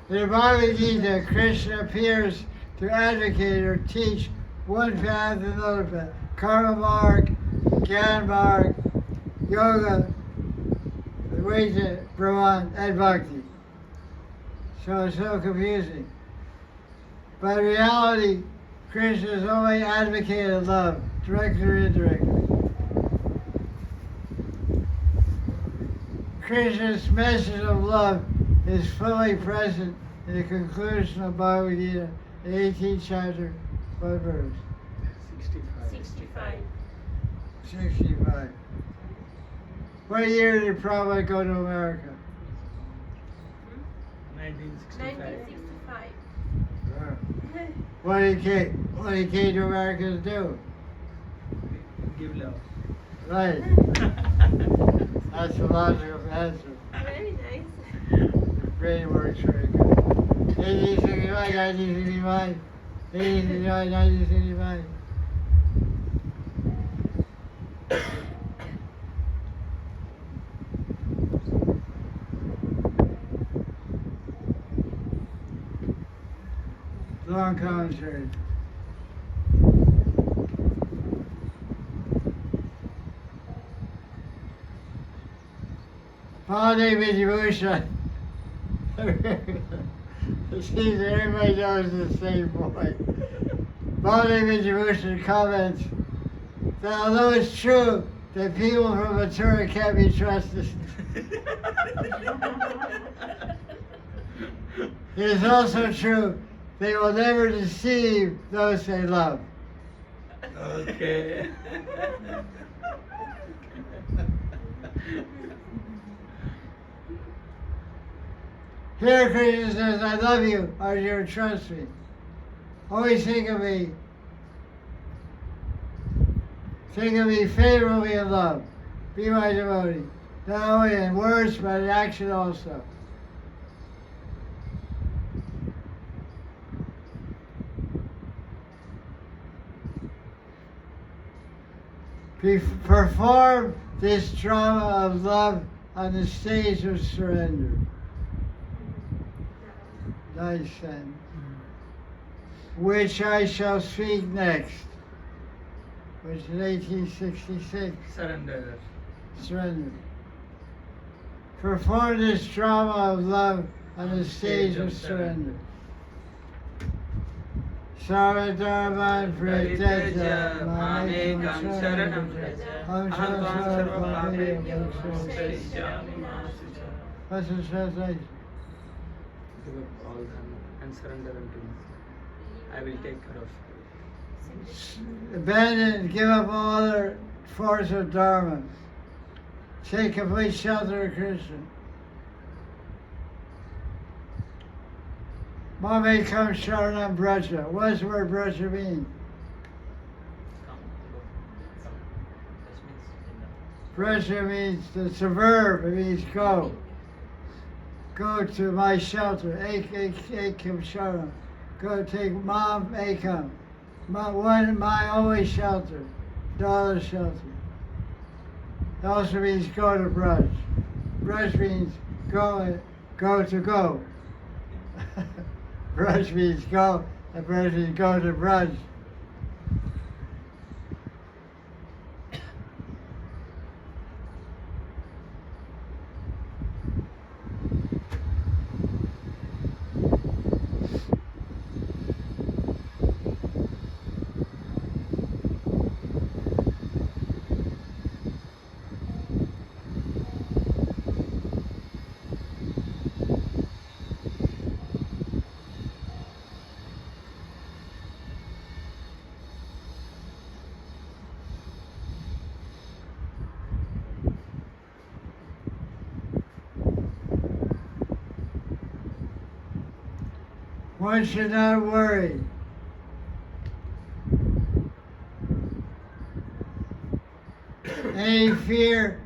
[SPEAKER 1] In the Bhagavad Gita, Krishna appears to advocate or teach one path and another path. Karma marg, Gyan marg, yoga, Vaita, Brahman, and Bhakti. So it's so confusing. But in reality, Krishna has only advocated love, directly or indirectly. Krishna's message of love is fully present in the conclusion of Bhagavad Gita, the 18th chapter, what verse?
[SPEAKER 6] 65.
[SPEAKER 3] 65.
[SPEAKER 1] 65. What year did Prabhupada go to America?
[SPEAKER 6] 1965.
[SPEAKER 3] 1965.
[SPEAKER 1] What did he came to America to do?
[SPEAKER 6] Give love.
[SPEAKER 1] Right. That's a logical answer.
[SPEAKER 3] Very nice.
[SPEAKER 1] Your brain works very good. 1865, 1965. 1865, 1965. Long commentary. Mahanidhi Swami. It seems that everybody knows the same point. Mahanidhi Swami comments that although it's true that people from Mathura can't be trusted, it is also true they will never deceive those they love.
[SPEAKER 6] Okay.
[SPEAKER 1] Here Krishna says, I love you, Arjuna, trust me. Always think of me. Think of me favorably in love. Be my devotee. Not only in words, but in action also. Perform this drama of love on the stage of surrender. Nice then. Which I shall speak next, which is 1866.
[SPEAKER 6] Surrender.
[SPEAKER 1] Surrender. Perform this drama of love on the stage of surrender. Sarvadharman Pratyaja
[SPEAKER 6] Mamekam Sharanam
[SPEAKER 1] Vraja
[SPEAKER 6] Aham Tvam Sarva Papebhyo Mokshaishyami Ma Shucha.
[SPEAKER 1] What's the translation?
[SPEAKER 6] Give up all dharma and surrender unto me. I will take care of you.
[SPEAKER 1] Abandon, give up all other forms of dharma. Take complete shelter of Krishna. Mamekam Sharanam Vraja. What does the word Vraja mean?
[SPEAKER 2] Come, go. Come. This means in the
[SPEAKER 1] Vraja means, it's a verb, it means go. Go to my shelter, Ekam Sharanam. Go take Mam Ekam. My only shelter, daughter's shelter. It also means go to Braj. Braj means go to go. Braj means go, and Braj means go to Braj. One should not worry. Any fear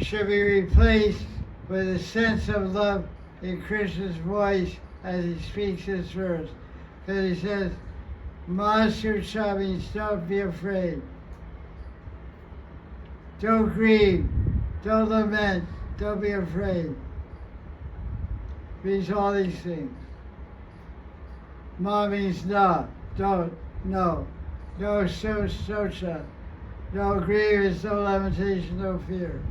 [SPEAKER 1] should be replaced with a sense of love in Krishna's voice as he speaks this verse. Because he says, Master means don't be afraid. Don't grieve. Don't lament. Don't be afraid. Means all these things. Ma means no, don't, no. No socha. No grievance, no lamentation, no fear.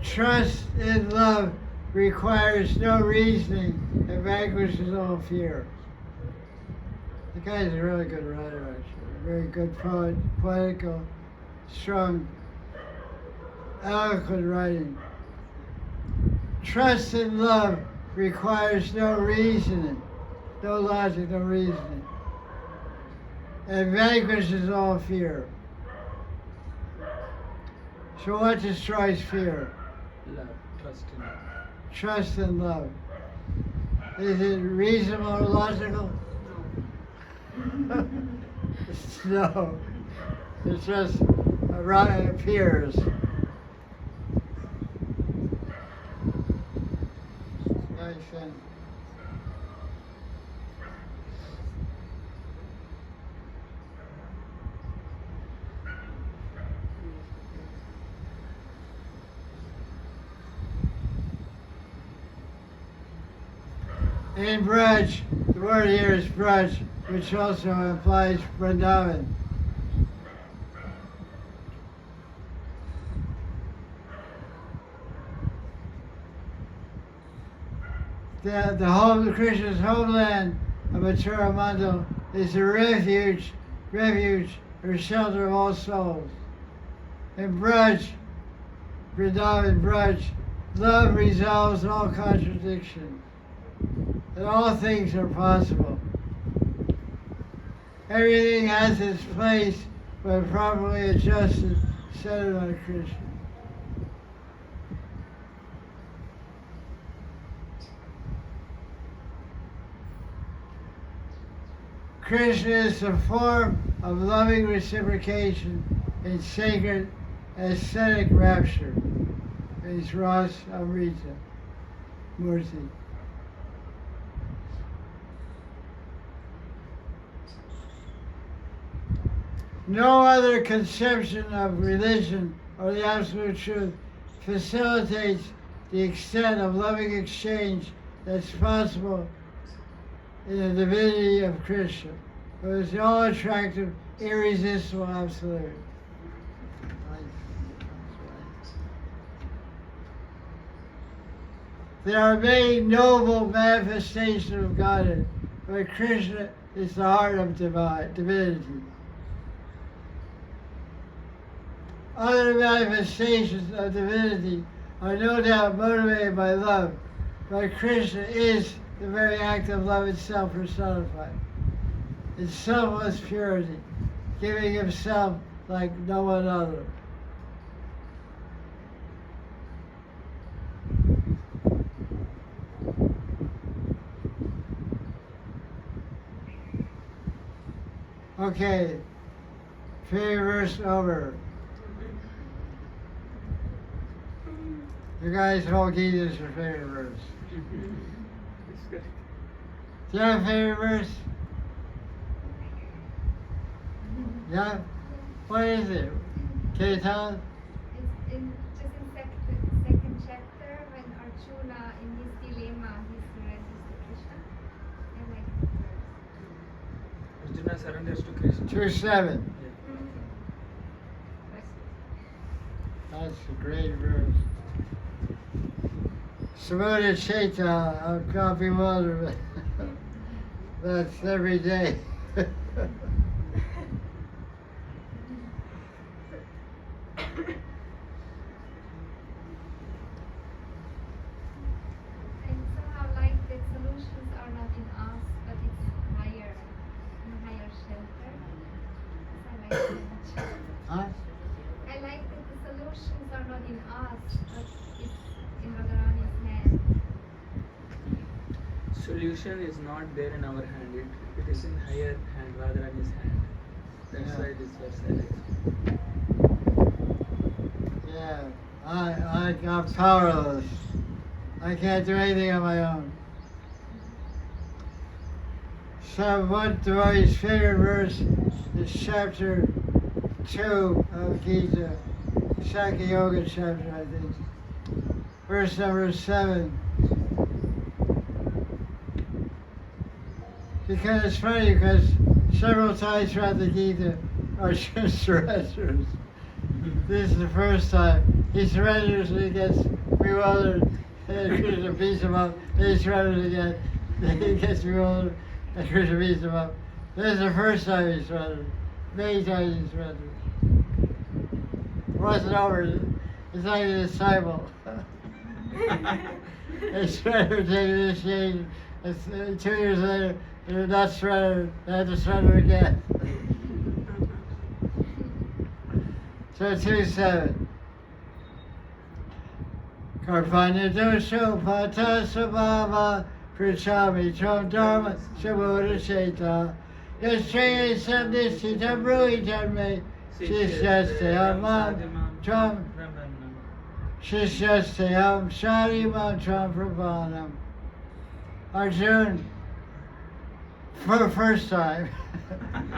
[SPEAKER 1] Trust in love requires no reasoning and vanquishes all fear. The guy's a really good writer, actually. A very good poet, poetical, strong eloquent writing. Trust and love requires no reasoning, no logic, no reasoning. It vanquishes all fear. So what destroys fear?
[SPEAKER 6] Love, trust in love.
[SPEAKER 1] Trust and love. Is it reasonable or logical? No. It's just it appears. Nice thing. In Braj, the word here is Braj, which also implies Vrindavan. The home, Krishna's homeland of Mathura Mandal is the refuge or shelter of all souls. In Braj, Vrindavan, Braj, love resolves all contradiction. And all things are possible. Everything has its place when properly adjusted, centered on Krishna. Krishna is the form of loving reciprocation in sacred aesthetic rapture. Means Ras Amrita Murti. No other conception of religion or the absolute truth facilitates the extent of loving exchange that's possible in the divinity of Krishna. It is the all-attractive, irresistible absolute. There are many noble manifestations of Godhead, but Krishna is the heart of divinity. Other manifestations of divinity are no doubt motivated by love, but Krishna is the very act of love itself personified. In selfless purity, giving himself like no one other. Okay, favorite verse over. You guys all Gita is your favorite verse. Do you have a favorite verse? Yeah? What is it? Can you tell us?
[SPEAKER 4] It's in second chapter when Arjuna in his dilemma he surrenders to Krishna. I like that verse.
[SPEAKER 6] Arjuna surrenders to Krishna.
[SPEAKER 1] 2:7.
[SPEAKER 6] Yeah.
[SPEAKER 1] That's a great verse. Samudra Chaita, I'm caught bewilderment. That's every day.
[SPEAKER 4] I somehow like that solutions are not in us, but it's higher, in a higher shelter. I like that.
[SPEAKER 1] Huh?
[SPEAKER 4] I like that the solutions are not in us, but it's in Radharani's hand.
[SPEAKER 6] Solution is not there in our hand, it is in higher hand rather than his hand. That's
[SPEAKER 1] Yeah.
[SPEAKER 6] why this verse I like.
[SPEAKER 1] Yeah, I'm powerless. I can't do anything on my own. So one devotee's favorite verse is chapter 2 of Gita, Sankhya Yoga chapter, I think. Verse number 7. Because it's funny, because several times throughout the Gita, Arjuna surrenders. This is the first time. He surrenders and he gets bewildered, and Krishna beats him up. Then he surrenders again. Then he gets bewildered, and Krishna beats him up. This is the first time he surrendered. Many times he surrendered. It wasn't over. It's like a disciple. They surrender, take initiation. 2 years later, they're not surrendered. They have to surrender again. So 2:7. Karpanya dosho pata sabhava prichami tram dharma saboda cheta. Yashraya samdishita bruhitan me shishyastayam tram shishyastayam sharimam tram pravanam. Arjuna, for first time,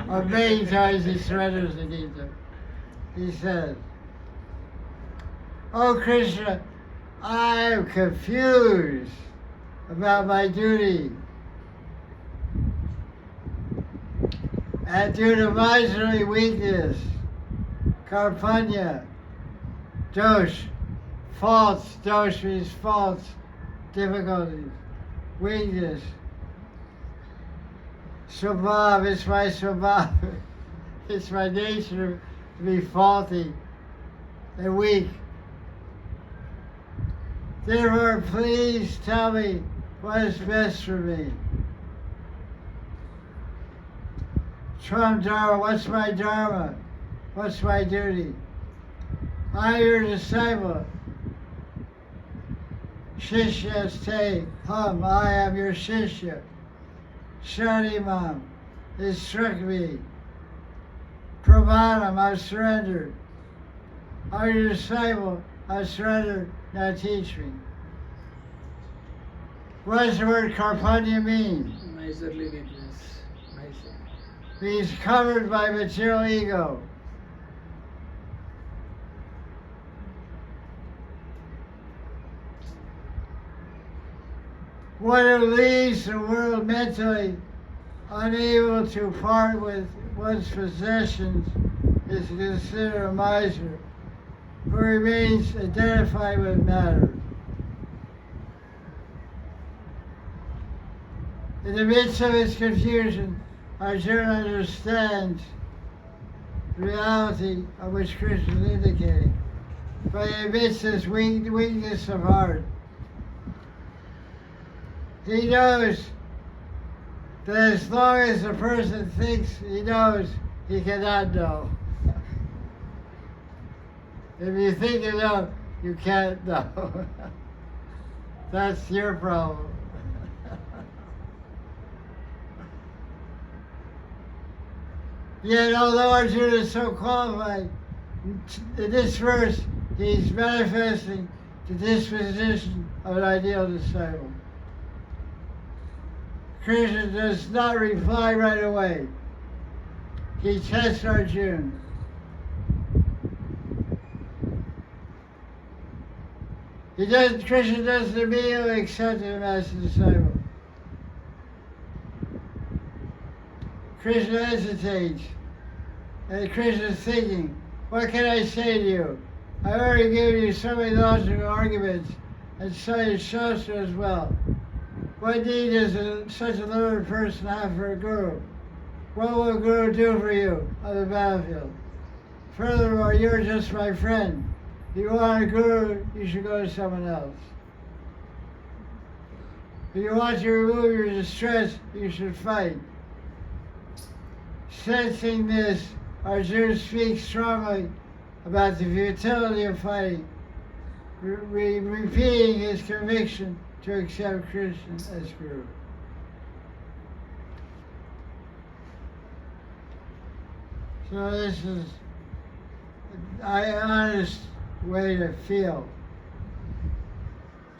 [SPEAKER 1] or many times he surrenders the Gita, he says, "Oh Krishna, I am confused about my duty. And due to miserly weakness, karpanya, dosh, faults, dosh means faults, difficulties, weakness. Swabhav, it's my swabhav. It's my nature to be faulty and weak. Therefore, please tell me what is best for me. Tram dharma, what's my dharma? What's my duty? I'm your disciple. Shishya te hum, I am your shishya. Sharimam, instruct me. Pravanam, I surrendered. I'm your disciple, I surrendered, now teach me. What does the word karpanya mean?
[SPEAKER 6] Miserly weakness. Miser.
[SPEAKER 1] Means covered by material ego. One who leaves the world mentally unable to part with one's possessions is considered a miser, who remains identified with matter. In the midst of his confusion, Arjuna understands the reality of which Krishna is indicating, but he admits his weakness of heart. He knows that as long as a person thinks he knows, he cannot know. If you think you know, you can't know. That's your problem. Yet, although Arjuna is so qualified, in this verse, he's manifesting the disposition of an ideal disciple. Krishna does not reply right away. He tests Arjuna. Krishna doesn't immediately accept him as a disciple. Krishna hesitates. And Krishna is thinking, what can I say to you? I already given you so many logical arguments and cited Shastra as well. What need does such a learned person have for a guru? What will a guru do for you on the battlefield? Furthermore, you're just my friend. If you want a guru, you should go to someone else. If you want to remove your distress, you should fight. Sensing this, Arjuna speaks strongly about the futility of fighting, repeating his conviction to accept Krishna as Guru. So this is an honest way to feel.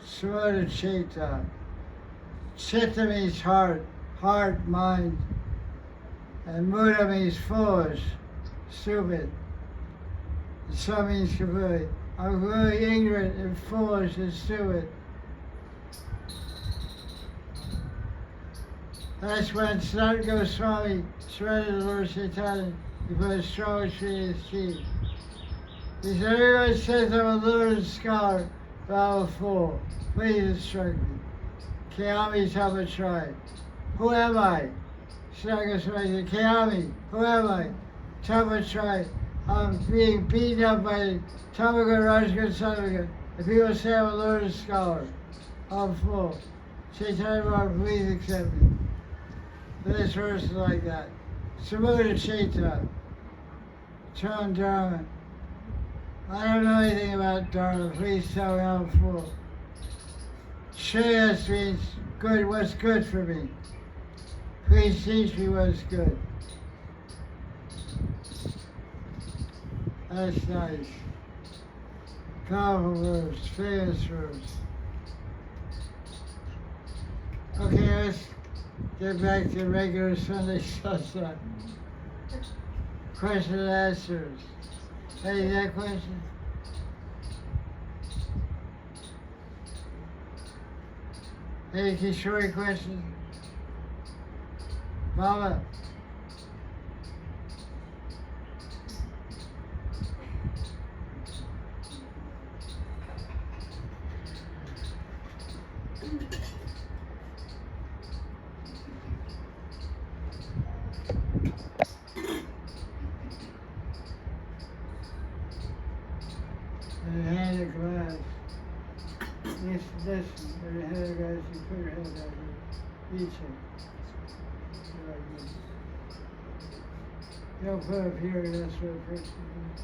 [SPEAKER 1] Swaha Cheta. Chitta means heart, mind. And Muda means foolish, stupid. And so means completely. I'm really ignorant and foolish and stupid. That's when Sanatana Goswami surrendered to Lord Chaitanya. He put a strong tree in his cheek. He said, everyone says I'm a learned scholar, but I'm a fool. Please instruct me. Kayami Tapachai. Who am I? Sanatana Goswami said, Kayami, who am I? Tapachai. being beaten up by Tamaga Rajga Sanaga. The people say I'm a learned scholar. I'm full. Chaitanya Maharaj, please accept me. This verse is like that. Samudra Chaitanya. Chon Dharma. I don't know anything about Dharma. Please tell me I'm full. Shreyas means good, what's good for me. Please teach me what's good. That's nice. Powerful words, famous words. Okay, let's get back to regular Sunday satsang. Question and answers. Any that question? Any Kishore question? Mama? And the hand of glass. Listen, and the hand of glass, you put your hand out here. Each hand. Like this. You don't put up here, that's what a person does.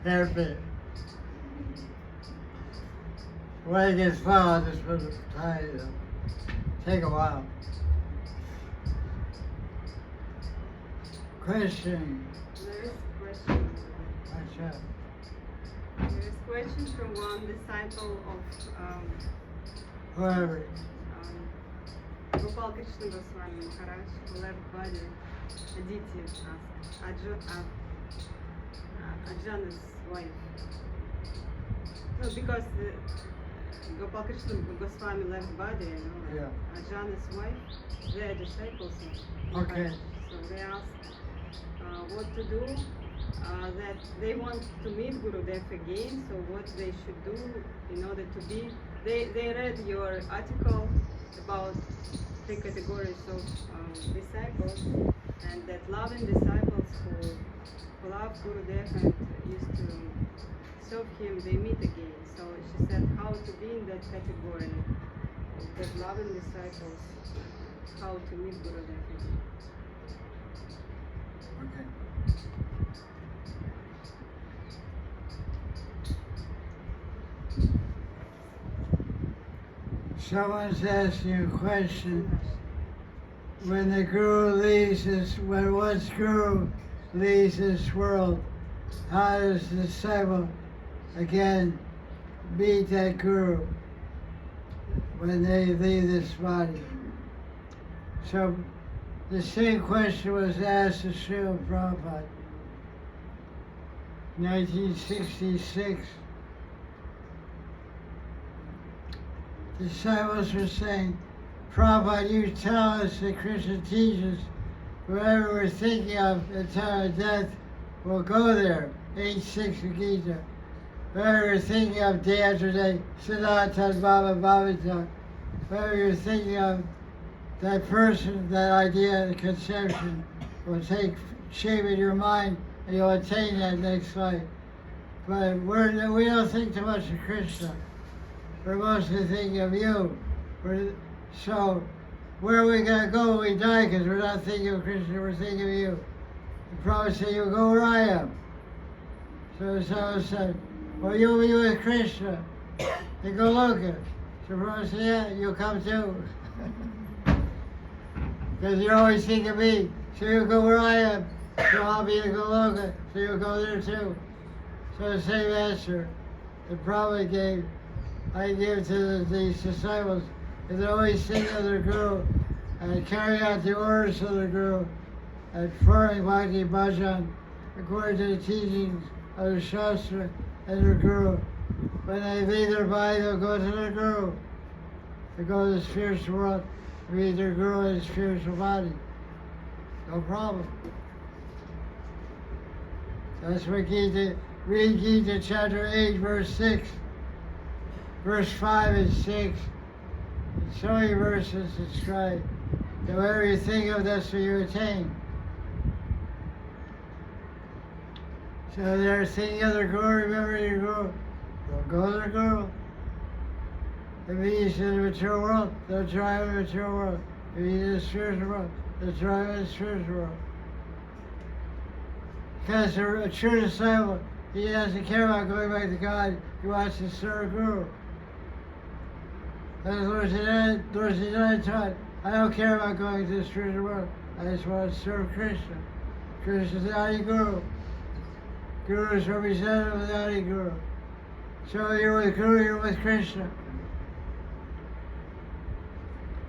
[SPEAKER 1] Hairpin. When it gets full, I'll just put it tight. Take a while. Question.
[SPEAKER 7] There is question.
[SPEAKER 1] What's up?
[SPEAKER 7] There is question from one disciple of
[SPEAKER 1] Whoever.
[SPEAKER 7] Gopal Krishna Goswami Maharaj, who left body. Aditi asked, Ajana's wife. No, because Gopal Krishna Goswami left body,
[SPEAKER 1] Yeah.
[SPEAKER 7] Ajana's wife, they are disciples of
[SPEAKER 1] Okay.
[SPEAKER 7] Maharaj. So they asked what to do, that they want to meet Gurudev again, so what they should do in order to be, they read your article about 3 categories of disciples, and that loving disciples who love Gurudev and used to serve him, they meet again. So she said how to be in that category, that loving disciples, how to meet Gurudev again.
[SPEAKER 1] Okay. Someone's asking a question. When the guru leaves this, when one's guru leaves this world, how does the disciple again meet that guru when they leave this body? So the same question was asked to Srila Prabhupada in 1966. Disciples were saying, Prabhupada, you tell us that Krishna teaches whatever we're thinking of at the time of death will go there. 8.6 of Gita. Whatever you're thinking of day after day, siddhanta bhava bhavita. Whatever you're thinking of, that person, that idea, the conception will take shape in your mind and you'll attain that next life. But we don't think too much of Krishna. We're mostly thinking of you. So where are we going to go when we die? Because we're not thinking of Krishna, we're thinking of you. The Prabhupada said, you'll go where I am. So someone said, well, you'll be with Krishna. They go look at. So Prabhupada said, yeah, you'll come too. Because you're always thinking of me. So you'll go where I am. So I'll be in Goloka. So you'll go there too. So the same answer the Prabhupada gave, I give to these disciples. If they always think of their guru and carry out the orders of their guru and performing Bhakti Bhajan according to the teachings of the Shastra and their guru, when they leave their body, they'll go to their guru. They go to the spiritual world, meet their guru in the spiritual body. No problem. That's what Gita, read Gita chapter 8, verse 6, verse 5 and 6. And so many verses describe that whatever you think of, that's what you attain. So they're thinking of their guru, remember your guru. They'll go to their guru. If he's in the material world, they'll try in the material world. If he's in the spiritual world, they'll try in the spiritual world. Because a true disciple, he doesn't care about going back to God, he wants to serve Guru. As Lord Siddhanta taught, I don't care about going to the spiritual world, I just want to serve Krishna. Krishna is the Adi Guru. Guru is representative of the Adi Guru. So you're with Guru, you're with Krishna.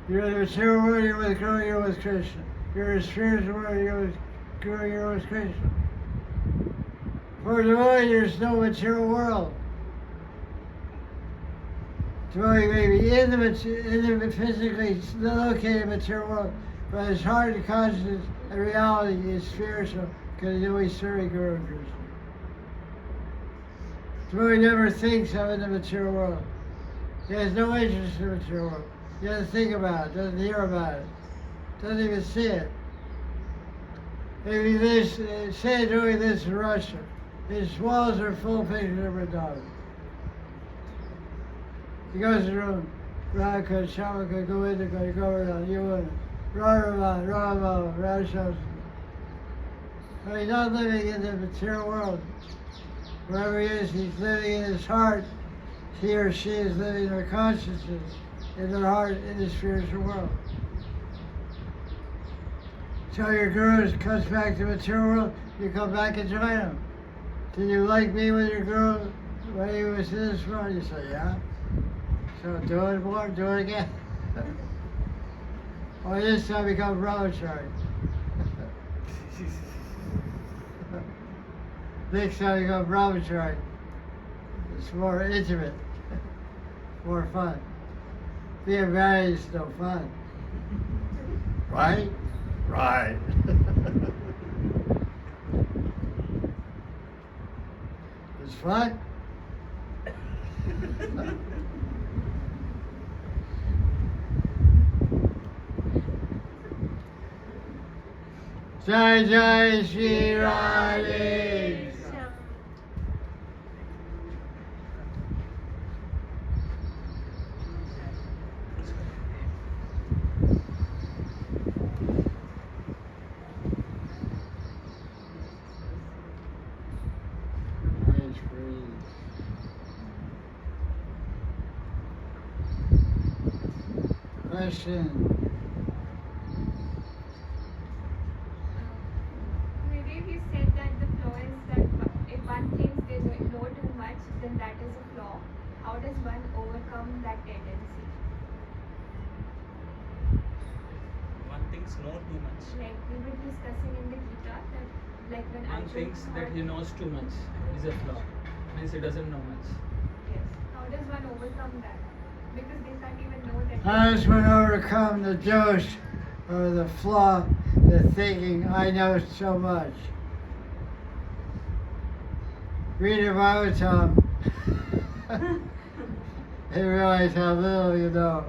[SPEAKER 1] You're in the material world, you're with Guru, you're with Krishna. You're in the spiritual world, you're with Guru, you're with Krishna. For devotee, there's no material world. Devotee may be in the physically located material world, but his heart and consciousness and reality is spiritual because he's always serving Guru and Krishna. Devotee never thinks of in the material world. He has no interest in the material world. He doesn't think about it, doesn't hear about it, doesn't even see it. If he lives, say Devotee lives in Russia, his walls are full of pictures of Vrindavan. He goes to the room, Radha Shamaka, go in, go Govardhan, you in, Radha Radha. But he's not living in the material world. Wherever he is, he's living in his heart. He or she is living in their consciousness, in their heart, in the spiritual world. So your guru comes back to the material world, you come back and join him. Did you like me with your guru when he was in this world? You say, yeah. So do it more, do it again. Or this time become brahmachari. Next time you go brahmachari. It's more intimate, more fun. Being married is no fun. Right? Right. It's fun. Jaya Jaya Sri Radhe. Question.
[SPEAKER 4] Gurudev, you said that the flaw is that if one thinks they know too much, then that is a flaw. How does one overcome that tendency?
[SPEAKER 6] One thinks know too much.
[SPEAKER 4] Like we were discussing in the Gita that like when
[SPEAKER 6] One
[SPEAKER 4] Arjun
[SPEAKER 6] thinks that he knows too much is a flaw. Means he doesn't know much.
[SPEAKER 4] Yes. How does one overcome that? Because they can't even know that.
[SPEAKER 1] How does one overcome the dosh or the flaw, the thinking, I know so much? Read a Bhagavatam and realize how little you know.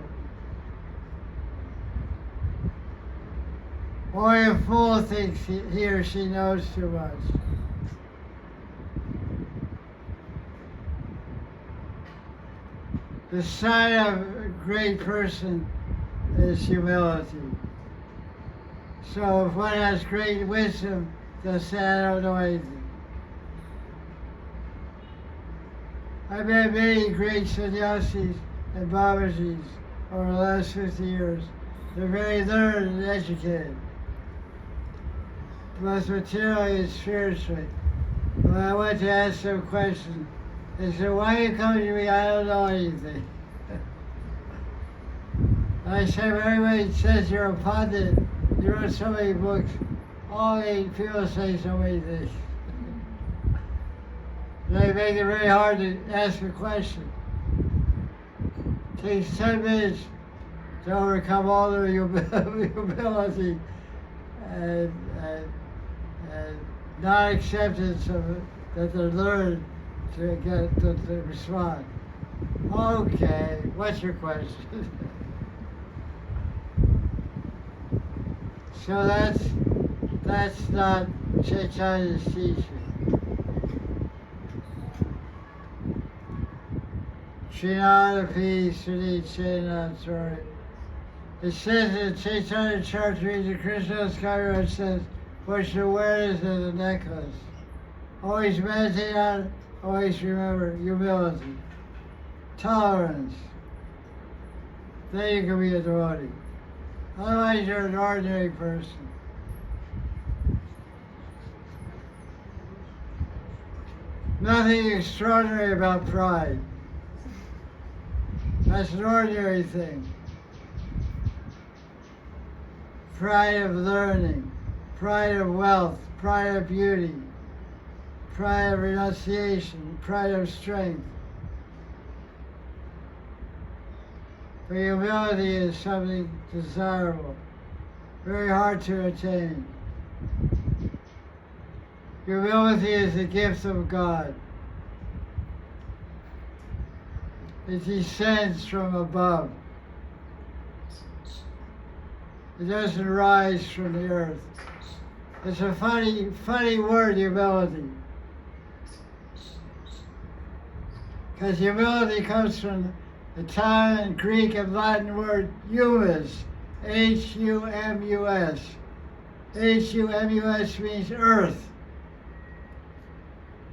[SPEAKER 1] Only a fool thinks he or she knows too much. The sign of a great person is humility. So if one has great wisdom, they'll say, I don't know anything. I met many great sannyasis and Babajis over the last 50 years. They're very learned and educated, both materially and spiritually. When I went to ask them questions, they said, why you come to me? I don't know anything. I said, everybody says you're a pundit. You wrote so many books. All these people say so many things. They make it very hard to ask a question. It takes 10 minutes to overcome all their humility and non-acceptance of it, that they're learned to get to respond. Okay, what's your question? So that's not Chaitanya's teaching. Srinadapi Sri Chaitanya. It says in Chaitanya Charitamrita, Krishna's Kaviraj, it says, what's your awareness of the necklace? Always meditate on it, always remember humility, tolerance. Then you can be a devotee. Otherwise, you're an ordinary person. Nothing extraordinary about pride. That's an ordinary thing. Pride of learning, pride of wealth, pride of beauty, pride of renunciation, pride of strength. But humility is something desirable, very hard to attain. Humility is the gift of God. It descends from above. It doesn't rise from the earth. It's a funny word, humility. Because humility comes from the Italian, Greek, and Latin word humus, H-U-M-U-S. H-U-M-U-S means earth.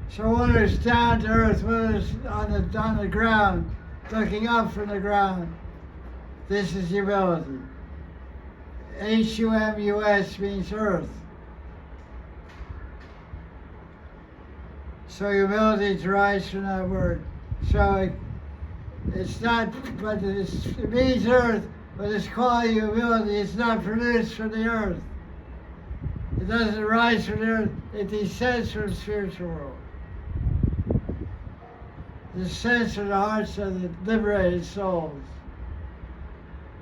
[SPEAKER 1] So one who's down to earth, one who's on the ground, looking up from the ground, this is humility. H-U-M-U-S means earth. So humility derives from that word. So it's not, but it means earth, but it's quality of humility. It's not produced from the earth. It doesn't rise from the earth. It descends from the spiritual world. It descends from the hearts of the liberated souls.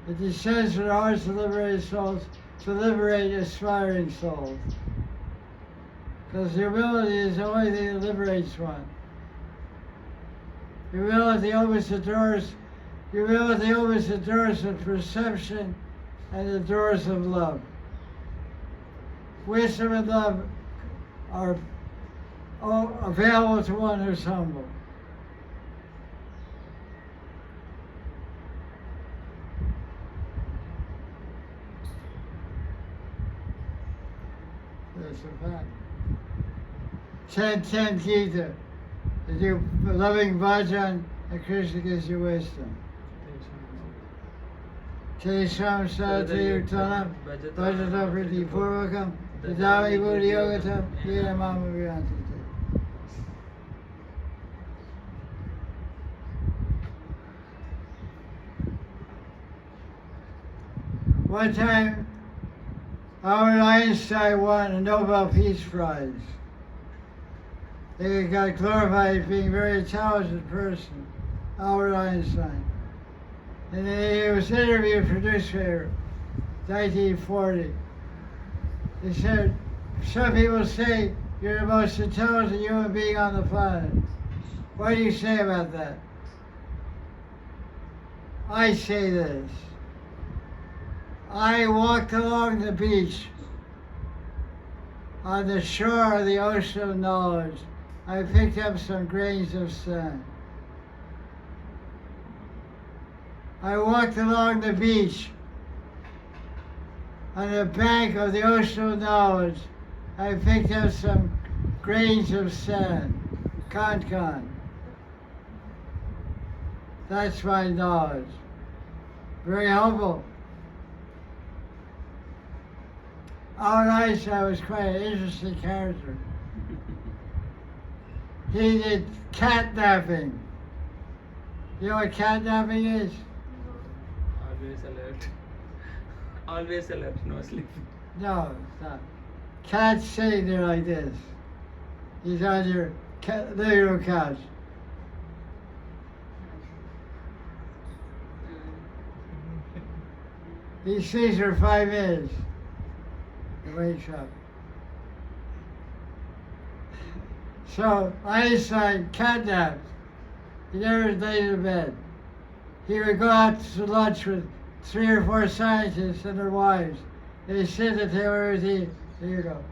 [SPEAKER 1] It descends from the hearts of liberated souls to liberate aspiring souls. Because humility is the only thing that liberates one. Humility opens the doors of perception and the doors of love. Wisdom and love are available to one who's humble. That's a fact. 10-10 Gita. If you're loving bhajan, and Krishna gives you wisdom. Tesham Sadhya Uttanam, Bhajata Priti Purvakam, Dadami Buddhi Yogatam, Vira Mama Vyantite. One time, Albert Einstein won a Nobel Peace Prize. He got glorified as being a very intelligent person, Albert Einstein. And he was interviewed for newspaper, 1940. He said, some people say you're the most intelligent human being on the planet. What do you say about that? I say this. I walked along the beach on the shore of the ocean of knowledge. I picked up some grains of sand. I walked along the beach on the bank of the ocean knowledge, I picked up some grains of sand. Con. That's my knowledge. Very humble. All night I was quite an interesting character. He did catnapping. You know what catnapping is?
[SPEAKER 6] Always alert. Always alert, no sleep.
[SPEAKER 1] No, it's not. Cat's sitting there like this. He's on your living room couch. He sleeps for 5 minutes. He wakes up. So Einstein catnapped. He never laid in bed. He would go out to lunch with 3 or 4 scientists and their wives. They sit at the table, everything. Here you go.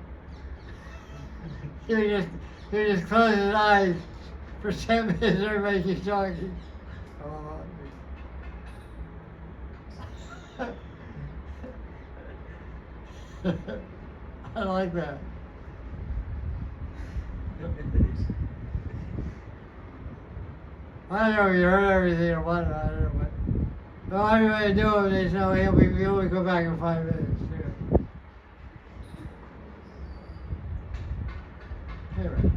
[SPEAKER 1] He would just close his eyes for 10 minutes. Everybody keeps talking. I like that. I don't know if you heard everything or what. I don't know what. The only way to do it is we only go back in 5 minutes. Anyway.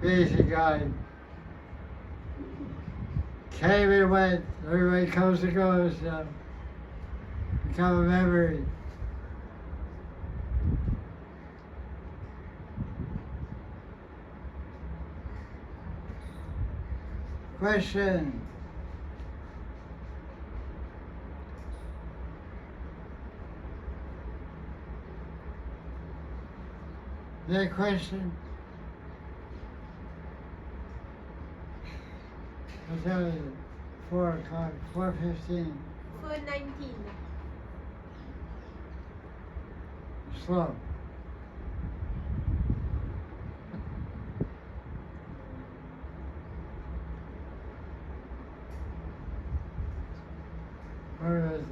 [SPEAKER 1] Basic guy. Came and went. Everybody comes and goes. Become a memory. Question. Is there a question? What time is it? 4 o'clock, 4:15.
[SPEAKER 3] 4:19.
[SPEAKER 1] Slow. Where is it?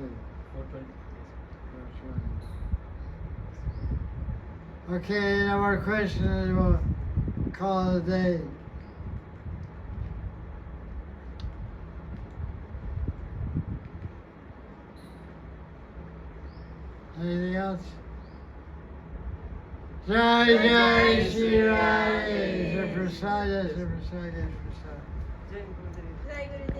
[SPEAKER 6] 4:20.
[SPEAKER 1] Okay, no more questions. We'll call it a day. Anything else? Jaya Jaya Sri Radhe. Prasada.
[SPEAKER 7] Jai Gurudev.
[SPEAKER 3] Jai Gurudev.